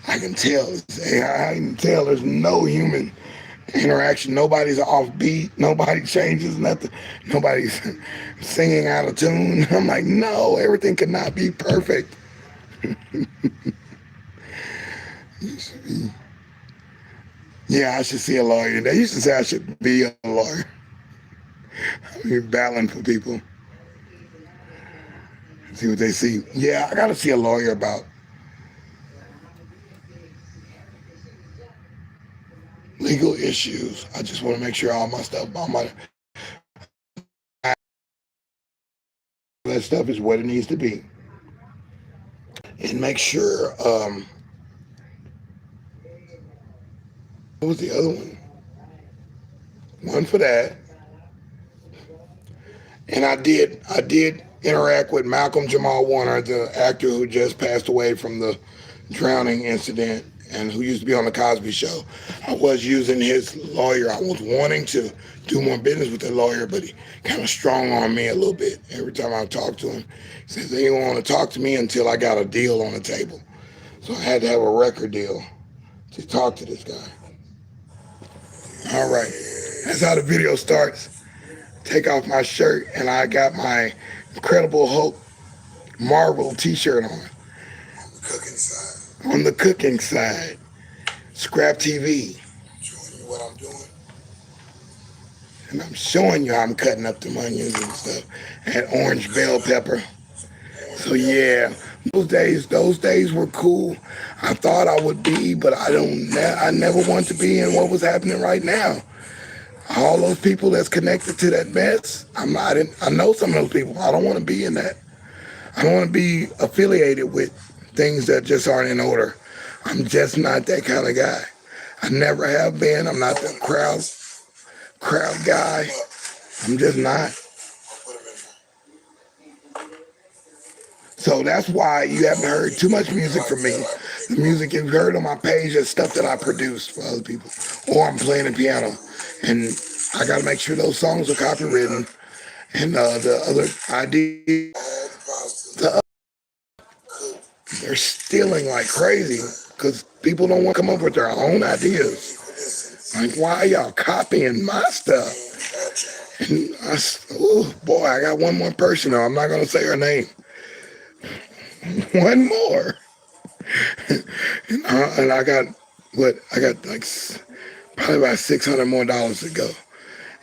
Speaker 1: I can tell it's AI. I can tell there's no human interaction. Nobody's off beat. Nobody changes nothing. Nobody's singing out of tune. I'm like, no, everything cannot be perfect. Yeah, I should see a lawyer. They used to say I should be a lawyer. I mean, battling for people. See what they see. Yeah, I got to see a lawyer about legal issues. I just want to make sure all my stuff, that stuff is what it needs to be. And make sure, what was the other one? One for that. And I did interact with Malcolm Jamal Warner, the actor who just passed away from the drowning incident and who used to be on the Cosby Show. I was using his lawyer. I was wanting to do more business with the lawyer, but he kind of strong on me a little bit. Every time I talked to him, he says they didn't want to talk to me until I got a deal on the table. So I had to have a record deal to talk to this guy. All right, that's how the video starts. Take off my shirt and I got my Incredible Hulk Marvel t-shirt on. On the cooking side. ScrAp TV. I'm showing you what I'm doing. And I'm showing you how I'm cutting up the onions and stuff. And orange bell pepper. So yeah, those days were cool. I thought I would be, but I never want to be in what was happening right now. All those people that's connected to that mess, I'm not in. I know some of those people. I don't want to be in that. I don't want to be affiliated with things that just aren't in order. I'm just not that kind of guy. I never have been. I'm not the crowd guy. I'm just not. So that's why you haven't heard too much music from me. The music you've heard on my page is stuff that I produced for other people, or I'm playing the piano, and I got to make sure those songs are copywritten. And the other ideas, they're stealing like crazy because people don't want to come up with their own ideas. Like, why are y'all copying my stuff? And oh boy, I got one more person though. I'm not gonna say her name. One more. And I got what? I got like probably about $600 more to go,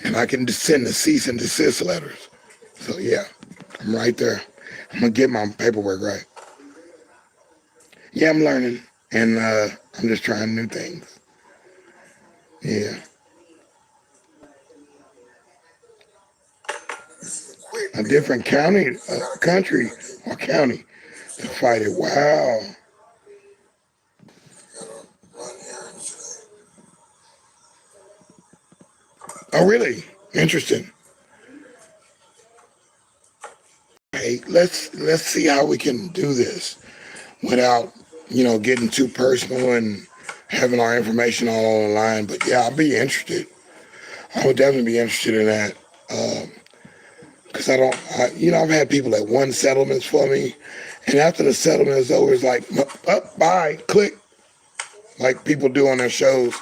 Speaker 1: and I can just send the cease and desist letters. So yeah, I'm right there. I'm gonna get my paperwork right. Yeah, I'm learning, and I'm just trying new things. Yeah, a different country or county to fight it. Wow. Oh, really? Interesting. Hey, let's see how we can do this without getting too personal and having our information all online. But yeah, I'll be interested. I would definitely be interested in that. Because I've had people that won settlements for me, and after the settlement is over, it's like, up, bye, click, like people do on their shows.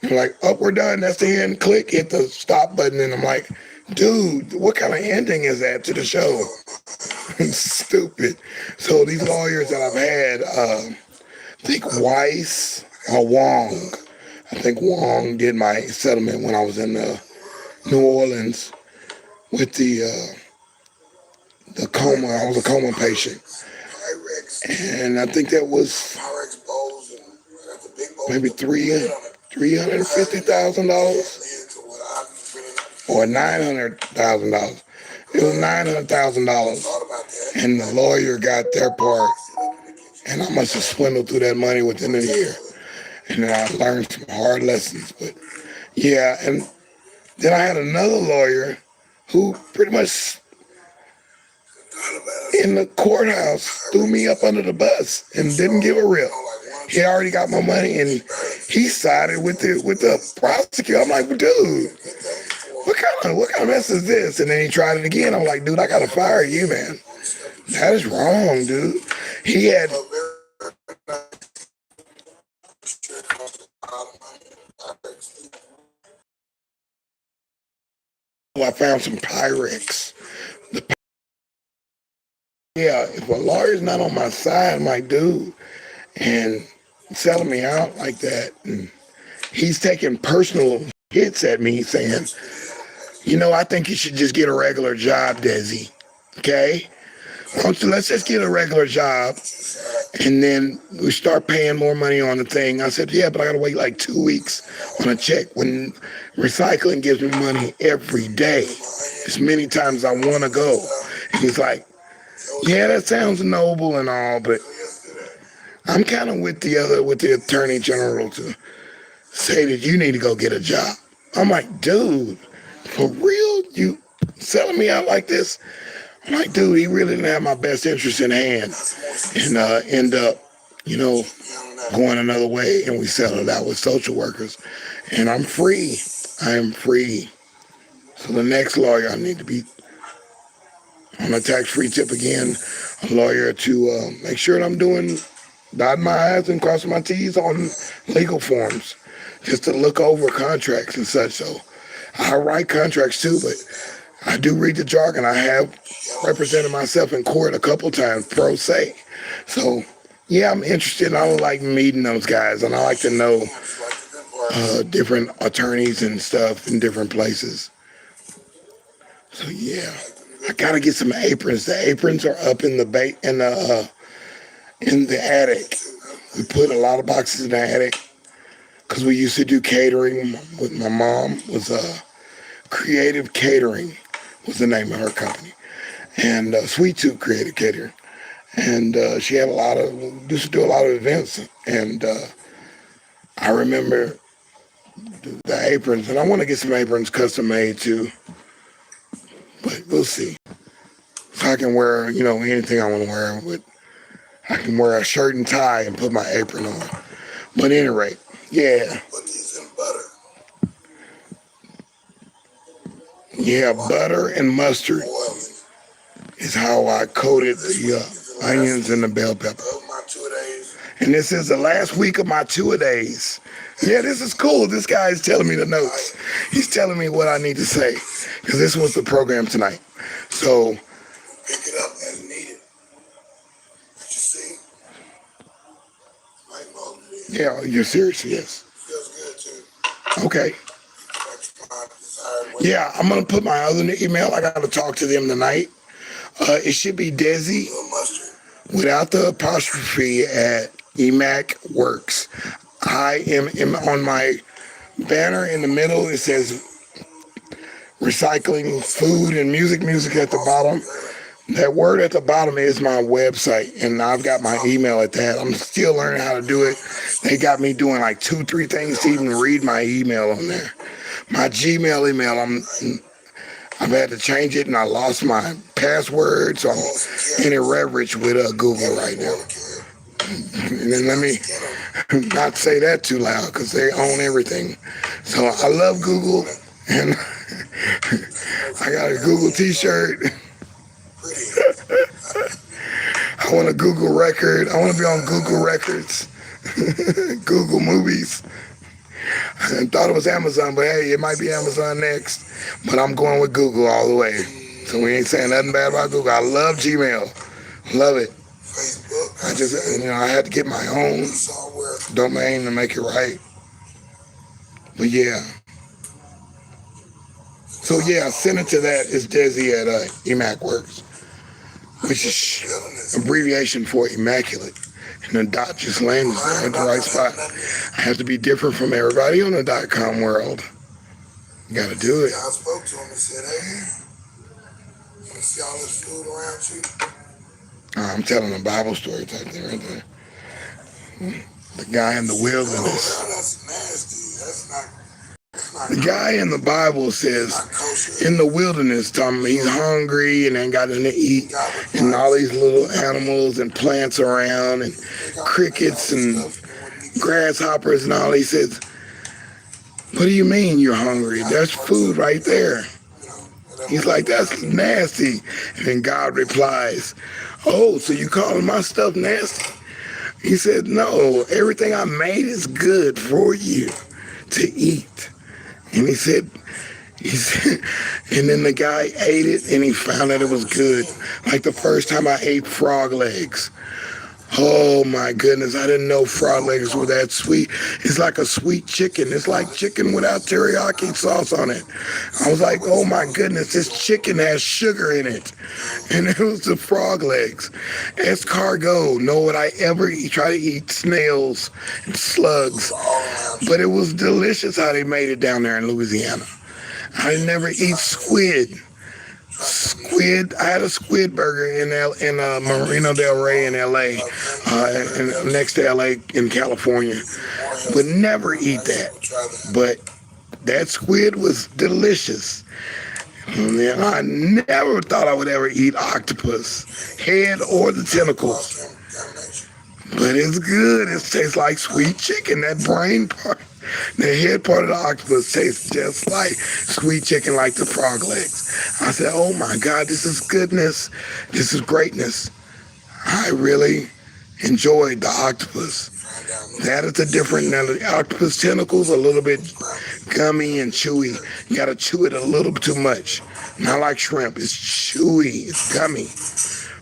Speaker 1: You're like, up, we're done, that's the end, click, hit the stop button, and I'm like, dude, what kind of ending is that to the show? Stupid. So these lawyers that I've had, I think Weiss or Wong, I think Wong did my settlement when I was in New Orleans with the coma. I was a coma patient, and I think that was maybe $350,000 or $900,000. It was $900,000, and the lawyer got their part, and I must have swindled through that money within a year. And then I learned some hard lessons. But yeah, and then I had another lawyer who pretty much in the courthouse threw me up under the bus and didn't give a rip. He already got my money and he sided with the prosecutor. I'm like, well, dude, what kind of mess is this? And then he tried it again. I'm like, dude, I gotta fire you, man. That is wrong, dude. He had I found some Pyrex. Yeah, if a lawyer's not on my side, I'm like, dude, and selling me out like that, and he's taking personal hits at me saying, I think you should just get a regular job, deSz'e. Okay? Let's just get a regular job, and then we start paying more money on the thing. I said, yeah, but I gotta wait like 2 weeks on a check when recycling gives me money every day, as many times as I want to go. And he's like, yeah, that sounds noble and all, but I'm kind of with the attorney general to say that you need to go get a job. I'm like, dude, for real? You selling me out like this? I'm like, dude, he really didn't have my best interest in hand, and end up, you know, going another way, and we settled out with social workers, and I'm free. I am free. So the next lawyer I need to be on a tax-free tip again, a lawyer to make sure that I'm dotting my I's and crossing my T's on legal forms, just to look over contracts and such. So I write contracts too, but I do read the jargon. I have represented myself in court a couple times pro se. So yeah, I'm interested. I like meeting those guys, and I like to know different attorneys and stuff in different places. So yeah, I gotta get some aprons. The aprons are up in in the attic. We put a lot of boxes in the attic because we used to do catering with my mom. Was Creative Catering was the name of her company, and Sweet Tooth Creative Catering. And she had used to do a lot of events, and I remember the aprons, and I want to get some aprons custom made too, but we'll see. So I can wear, anything I want to wear. I can wear a shirt and tie and put my apron on. But at any rate, yeah. Put these in butter. Yeah, butter and mustard is how I coated the onions and the bell pepper. And this is the last week of my two-a-days. Yeah, this is cool. This guy is telling me the notes. He's telling me what I need to say, because this was the program tonight. So pick it up as needed. Did you see? Yeah, you're serious, yes. Feels good too. Okay. Yeah, I'm gonna put my other email. I gotta talk to them tonight. It should be deSz'e without the apostrophe at Emac Works. I am on my banner in the middle. It says recycling food and music at the bottom. That word at the bottom is my website, and I've got my email at that. I'm still learning how to do it. They got me doing like 2-3 things to even read my email on there. My Gmail email, I've had to change it, and I lost my password, so I'm in irreverence with Google right now. And then let me not say that too loud, because they own everything. So I love Google, and I got a Google t-shirt. I want a Google record. I want to be on Google Records, Google Movies. I thought it was Amazon, but hey, it might be Amazon next. But I'm going with Google all the way. So we ain't saying nothing bad about Google. I love Gmail. Love it. I just, I had to get my own domain to make it right. But yeah. So yeah, send it to that. It's deSz'e at Emac Works, which is abbreviation for immaculate. And the dot just lands there at the right spot. I have to be different from everybody on the .com world. You gotta do it. I spoke to him and said, hey, you wanna see all this food around you? I'm telling a Bible story type thing right there. The guy in the wilderness. Oh, that's nasty. That's not. The guy in the Bible says in the wilderness, he's hungry and ain't got nothing to eat, and all these little animals and plants around and crickets and grasshoppers and all. He says, what do you mean you're hungry? There's food right there. He's like, that's nasty. And then God replies, oh, so you calling my stuff nasty? He said, no, everything I made is good for you to eat. And he said, and then the guy ate it and he found that it was good. Like the first time I ate frog legs. Oh my goodness, I didn't know frog legs were that sweet. It's like a sweet chicken. It's like chicken without teriyaki sauce on it. I was like, oh my goodness, this chicken has sugar in it. And it was the frog legs. Escargot, nor would I ever try to eat snails and slugs. But it was delicious how they made it down there in Louisiana. I never eat squid. I had a squid burger in Marina Del Rey in LA, and next to LA in California. Would never eat that. But that squid was delicious. And I never thought I would ever eat octopus, head or the tentacles. But it's good. It tastes like sweet chicken. That brain part, the head part of the octopus tastes just like sweet chicken, like the frog legs. I said, oh my God, this is goodness. This is greatness. I really enjoyed the octopus. That is a different, now the octopus tentacles are a little bit gummy and chewy. You gotta chew it a little bit too much. Not like shrimp, it's chewy, it's gummy.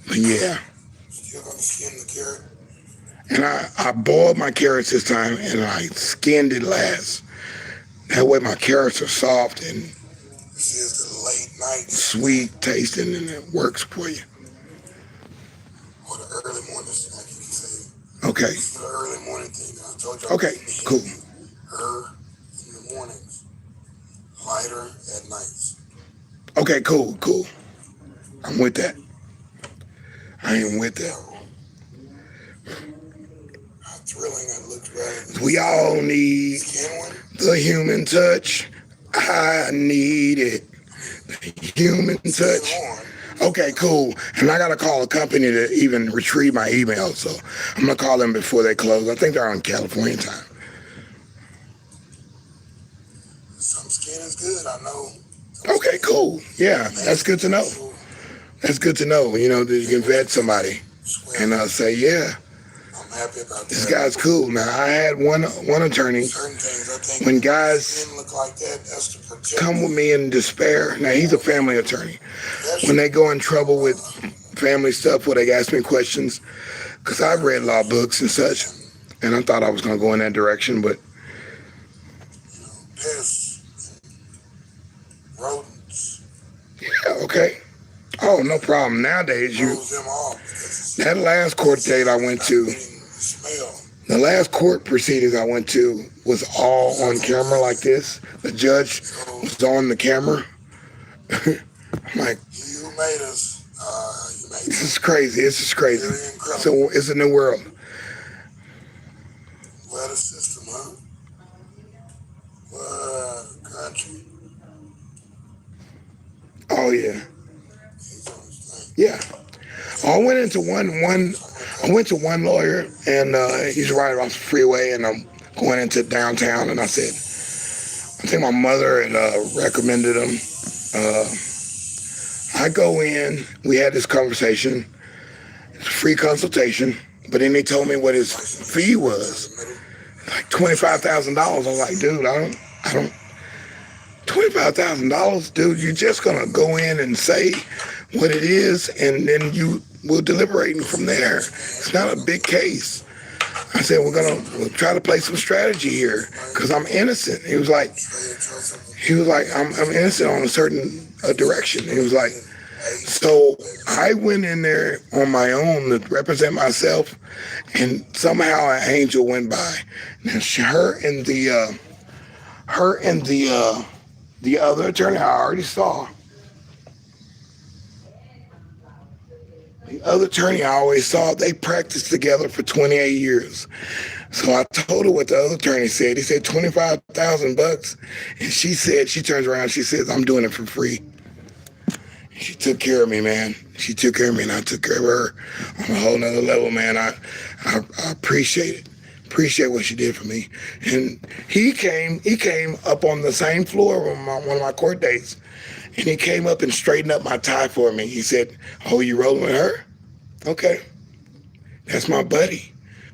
Speaker 1: But yeah. Still gonna skin the carrot? And I boiled my carrots this time and I skinned it last. That way my carrots are soft and this is the late night sweet tasting, and it works for you. Or the early morning snack, you can say. Okay. The early morning thing. I told you. Okay, cool. Her in the mornings. lighter at night. Okay, cool. I'm with that. I am with that. How thrilling it looks, brother. We all need the human touch. I need it. The human touch. Okay, cool. And I got to call a company to even retrieve my email. So I'm going to call them before they close. I think they're on California time. Some skin is good, I know. Okay, cool. Yeah, that's good to know. That's good to know, you know, that you can vet somebody and say, yeah, I'm happy about this guy's cool. Now, I had one attorney, when guys come with me in despair, now he's a family attorney, when they go in trouble with family stuff where they ask me questions, because I've read law books and such, and I thought I was going to go in that direction, but rodents. Yeah, okay. Oh, no problem. Nowadays, that last court date I went to, the last court proceedings I went to was all on camera like this. The judge was on the camera. I'm like, you made us. This is crazy. This is crazy. So it's a new world. What a system, huh? What country? Oh yeah. Yeah. I went into one lawyer, and he's right off the freeway, and I'm going into downtown, and I said, I think my mother had recommended him. I go in, we had this conversation, it's a free consultation, but then he told me what his fee was, like $25,000. I was like, dude, I don't, $25,000, dude, you're just gonna go in and say what it is, and then you will deliberate from there. It's not a big case. I said, we'll try to play some strategy here, because I'm innocent. He was like, I'm innocent on a certain direction. He was like, so I went in there on my own to represent myself, and somehow an angel went by. Now, her and the other attorney I already saw. The other attorney I always saw, they practiced together for 28 years. So I told her what the other attorney said. He said $25,000, and she said, she turns around, she says, I'm doing it for free. She took care of me, man. She took care of me, and I took care of her on a whole nother level, man. I appreciate it. Appreciate what she did for me. And he came up on the same floor on one of my court dates, and he came up and straightened up my tie for me. He said, oh, you rolling with her? Okay. That's my buddy.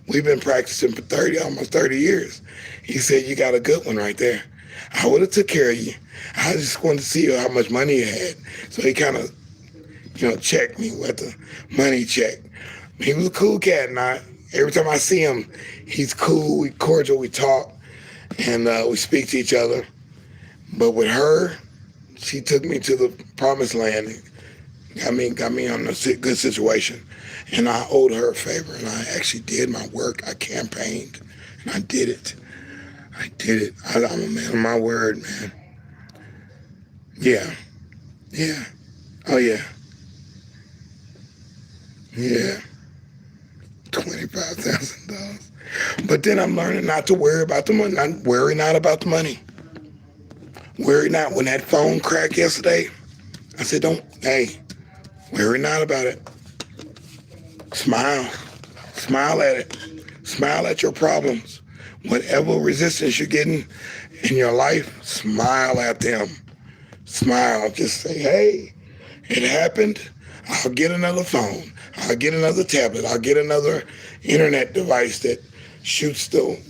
Speaker 1: We've been practicing for almost 30 years. He said, you got a good one right there. I would have took care of you. I just wanted to see how much money you had. So he kind of, checked me with the money check. He was a cool cat, and every time I see him, he's cool, we cordial, we talk, and we speak to each other. But with her, she took me to the promised land, got me on a good situation, and I owed her a favor, and I actually did my work. I campaigned, and I did it. I'm a man of my word, man. Yeah. Oh yeah. Yeah. $25,000. But then I'm learning not to worry about the money. Worry not about the money. Worry not. When that phone cracked yesterday, I said, worry not about it. Smile. Smile at it. Smile at your problems. Whatever resistance you're getting in your life, smile at them. Smile. Just say, hey, it happened. I'll get another phone. I'll get another tablet. I'll get another internet device that shoots the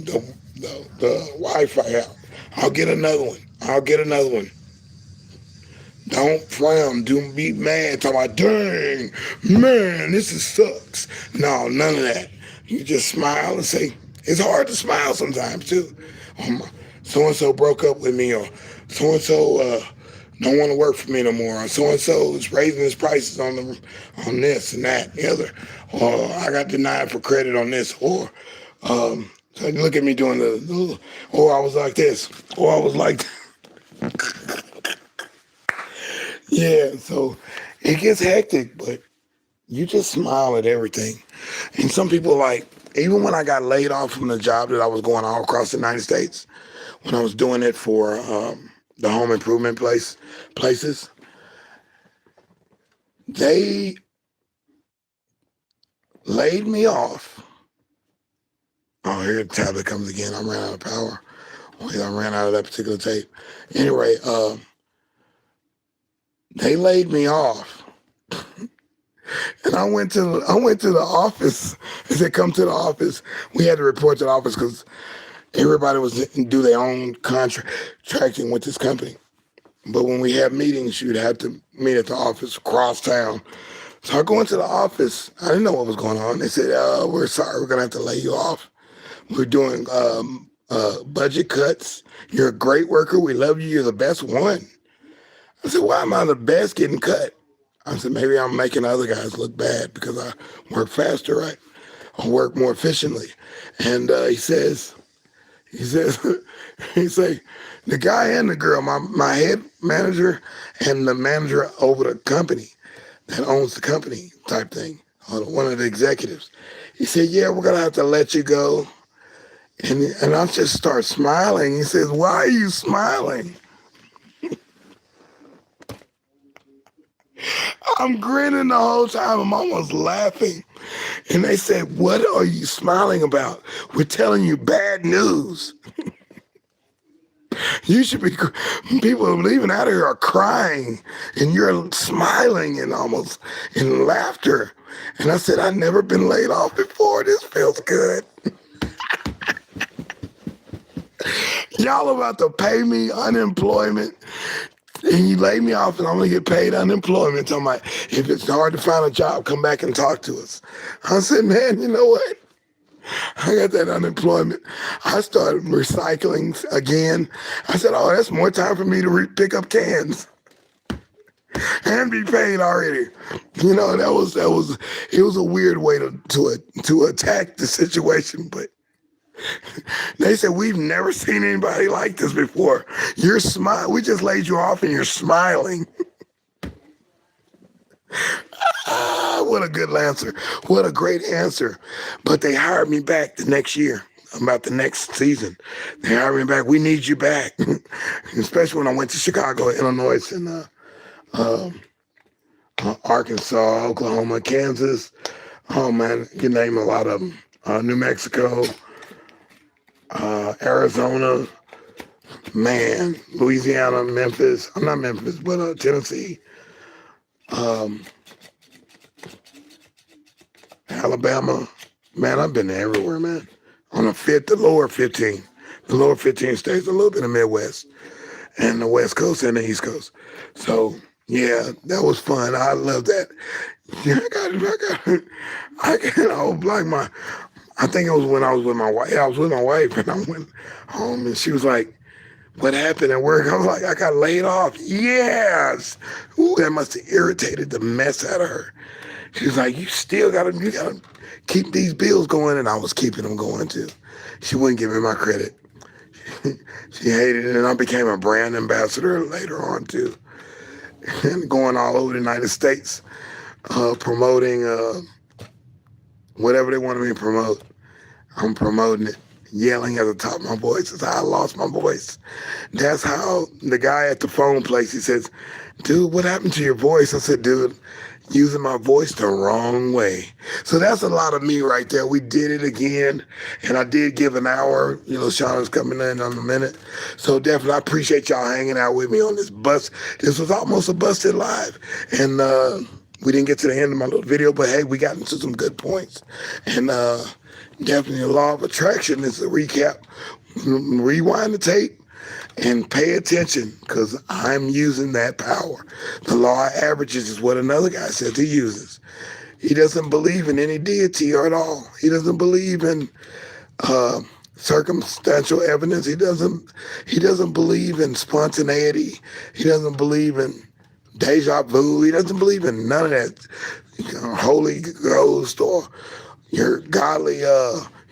Speaker 1: Wi-Fi out. I'll get another one. Don't frown. Don't be mad. Talk about, dang, man, sucks. No, none of that. You just smile and say, it's hard to smile sometimes too. So-and-so broke up with me, or so-and-so don't want to work for me no more, or so-and-so is raising his prices on this and that and the other, or I got denied for credit on this, or so you look at me doing or I was like this, or I was like that. Yeah, so it gets hectic, but you just smile at everything. And some people like, even when I got laid off from the job that I was going all across the United States, when I was doing it for the home improvement places, they laid me off. Oh, here the tablet comes again. I ran out of power. Wait, I ran out of that particular tape. Anyway, they laid me off, and I went to the office. They said, "Come to the office." We had to report to the office because everybody was do their own contracting with this company. But when we had meetings, you'd have to meet at the office across town. So I go into the office. I didn't know what was going on. They said, "We're sorry. We're gonna have to lay you off. We're doing budget cuts. You're a great worker. We love you. You're the best one." I said, "Why am I the best getting cut?" I said, "Maybe I'm making other guys look bad because I work faster, right? I work more efficiently." And he says, he's like, the guy and the girl, my head manager and the manager over the company that owns the company type thing, one of the executives. He said, "Yeah, we're gonna have to let you go." And I just start smiling. He says, "Why are you smiling?" I'm grinning the whole time. I'm almost laughing. And they said, "What are you smiling about? We're telling you bad news. You should be." People leaving out of here are crying, and you're smiling and almost in laughter. And I said, "I've never been laid off before. This feels good. Y'all about to pay me unemployment, and you lay me off, and I'm gonna get paid unemployment." I'm like, "If it's hard to find a job, come back and talk to us." I said, "Man, you know what? I got that unemployment." I started recycling again. I said, "Oh, that's more time for me to pick up cans and be paid already." That was it was a weird way to attack the situation, but they said, "We've never seen anybody like this before. You're smile. We just laid you off and you're smiling." Ah, what a good answer. What a great answer. But they hired me back the next year, about the next season. They hired me back. "We need you back." Especially when I went to Chicago, Illinois, and Arkansas, Oklahoma, Kansas. Oh, man, you name a lot of them. New Mexico, Arizona, man, Louisiana, Memphis. I'm not Memphis, but Tennessee, um, Alabama. Man, I've been everywhere, man. On the lower 15. The lower 15 states, a little bit of Midwest, and the West Coast and the East Coast. So, yeah, that was fun. I love that. Yeah, like I think it was when I was with my wife. I was with my wife, and I went home, and she was like, "What happened at work?" I was like, "I got laid off." Yes. Ooh, that must have irritated the mess out of her. She was like, you gotta keep these bills going," and I was keeping them going too. She wouldn't give me my credit. She hated it, and I became a brand ambassador later on too, and going all over the United States, promoting whatever they wanted me to promote. I'm promoting it, yelling at the top of my voice. That's how I lost my voice. That's how the guy at the phone place, he says, "Dude, what happened to your voice?" I said, "Dude, using my voice the wrong way." So that's a lot of me right there. We did it again, and I did give an hour. Shauna's coming in a minute. So definitely, I appreciate y'all hanging out with me on this bus. This was almost a busted live, and we didn't get to the end of my little video, but hey, we got into some good points. And definitely the law of attraction is a recap. Rewind the tape and pay attention, because I'm using that power. The law of averages is what another guy said he uses. He doesn't believe in any deity or at all. He doesn't believe in uh, circumstantial evidence. He doesn't believe in spontaneity. He doesn't believe in deja vu. He doesn't believe in none of that. Holy Ghost or your godly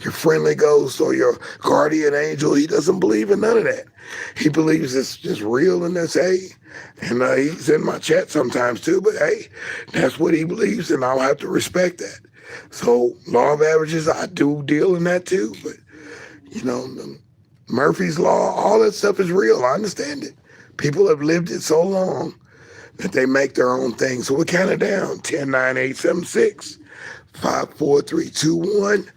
Speaker 1: your friendly ghost or your guardian angel. He doesn't believe in none of that. He believes it's just real and that's, hey, and he's in my chat sometimes too, but hey, that's what he believes and I'll have to respect that. So law of averages, I do deal in that too, but Murphy's Law, all that stuff is real. I understand it. People have lived it so long that they make their own thing. So we're counting down 10, 9, 8, 7, 6, 5, 4, 3, 2, 1.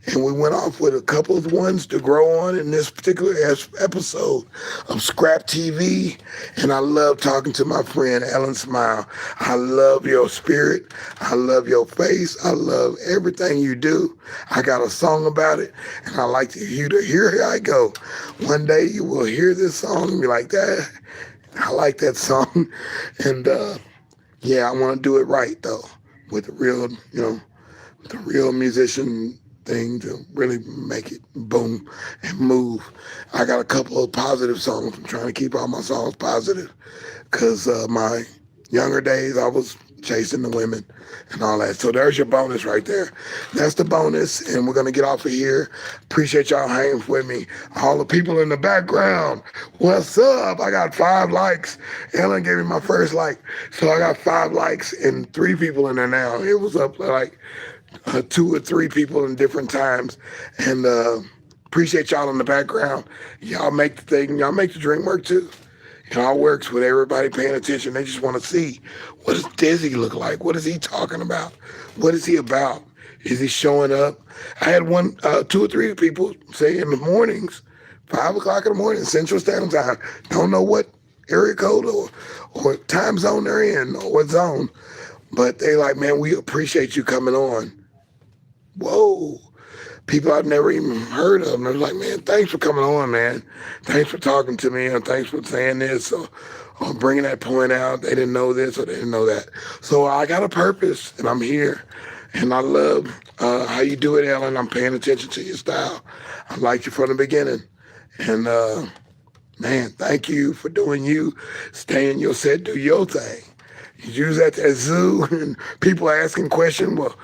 Speaker 1: And we went off with a couple of ones to grow on in this particular episode of ScrAp TV. And I love talking to my friend Ellen Smile. I love your spirit. I love your face. I love everything you do. I got a song about it, and I like to hear I go. One day you will hear this song and be like, that. I like that song. And yeah, I want to do it right though, with the real, the real musician thing to really make it boom and move. I got a couple of positive songs. I'm trying to keep all my songs positive because my younger days I was chasing the women and all that. So there's your bonus right there. That's the bonus, and we're going to get off of here. Appreciate y'all hanging with me. All the people in the background, what's up? I got 5 likes. Ellen gave me my first like, so I got 5 likes and 3 people in there now. It was up like 2 or 3 people in different times, and appreciate y'all in the background. Y'all make the thing, y'all make the dream work too. It all works with everybody paying attention. They just want to see, what does deSz'e look like? What is he talking about? What is he about? Is he showing up? I had 2 or 3 people say in the mornings, 5 o'clock in the morning, Central Standard Time, don't know what area code or time zone they're in or what zone, but they like, man, we appreciate you coming on. Whoa. People I've never even heard of. And I was like, man, thanks for coming on, man. Thanks for talking to me, and thanks for saying this or bringing that point out. They didn't know this or they didn't know that. So I got a purpose, and I'm here. And I love how you do it, Ellen. I'm paying attention to your style. I liked you from the beginning. And, man, thank you for doing you. Stay in your set, do your thing. You use at that zoo, and people are asking questions, well,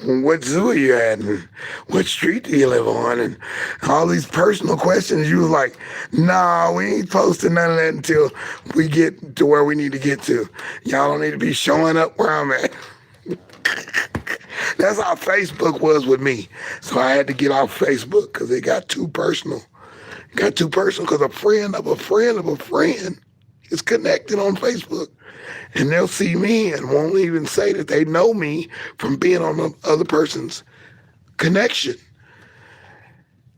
Speaker 1: what zoo are you at, and what street do you live on, and all these personal questions. You was like, nah, we ain't posting none of that until we get to where we need to get to. Y'all don't need to be showing up where I'm at. That's how Facebook was with me. So I had to get off Facebook because it got too personal. It got too personal because a friend of a friend of a friend is connected on Facebook. And they'll see me and won't even say that they know me from being on the other person's connection.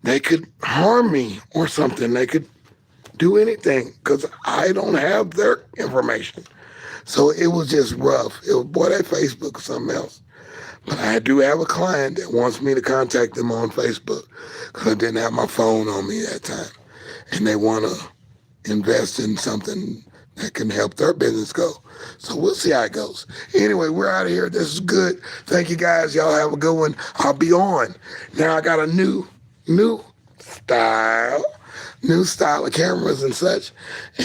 Speaker 1: They could harm me or something. They could do anything because I don't have their information. So it was just rough. Boy, that Facebook is something else. But I do have a client that wants me to contact them on Facebook because I didn't have my phone on me that time. And they want to invest in something that can help their business go. So we'll see how it goes. Anyway, we're out of here. This is good. Thank you, guys. Y'all have a good one. I'll be on. Now I got a new style of cameras and such.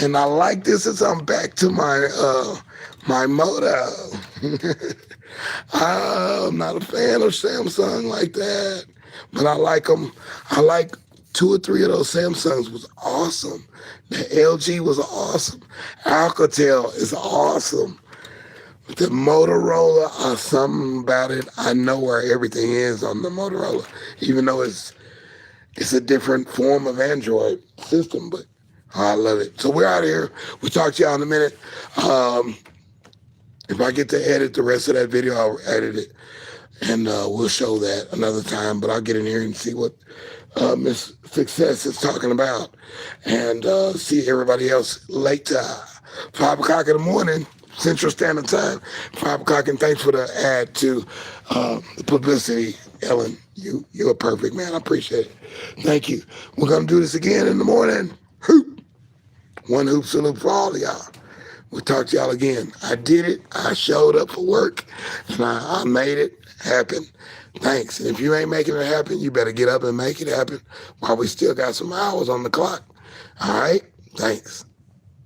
Speaker 1: And I like this as I'm back to my moto. I'm not a fan of Samsung like that, but I like them. I like 2 or 3 of those Samsungs was awesome. The LG was awesome. Alcatel is awesome. The Motorola, something about it. I know where everything is on the Motorola, even though it's a different form of Android system, but I love it. So we're out of here. We'll talk to y'all in a minute. If I get to edit the rest of that video, I'll edit it, and we'll show that another time. But I'll get in here and see what Miss Success is talking about, and see everybody else later. 5 o'clock in the morning, Central Standard Time. 5 o'clock, and thanks for the ad to the publicity, Ellen. You're perfect, man. I appreciate it. Thank you. We're gonna do this again in the morning. Hoop. One hoop salute for all of y'all. We'll talk to y'all again. I did it. I showed up for work, and I made it happen. Thanks. And if you ain't making it happen, you better get up and make it happen while we still got some hours on the clock. All right? Thanks.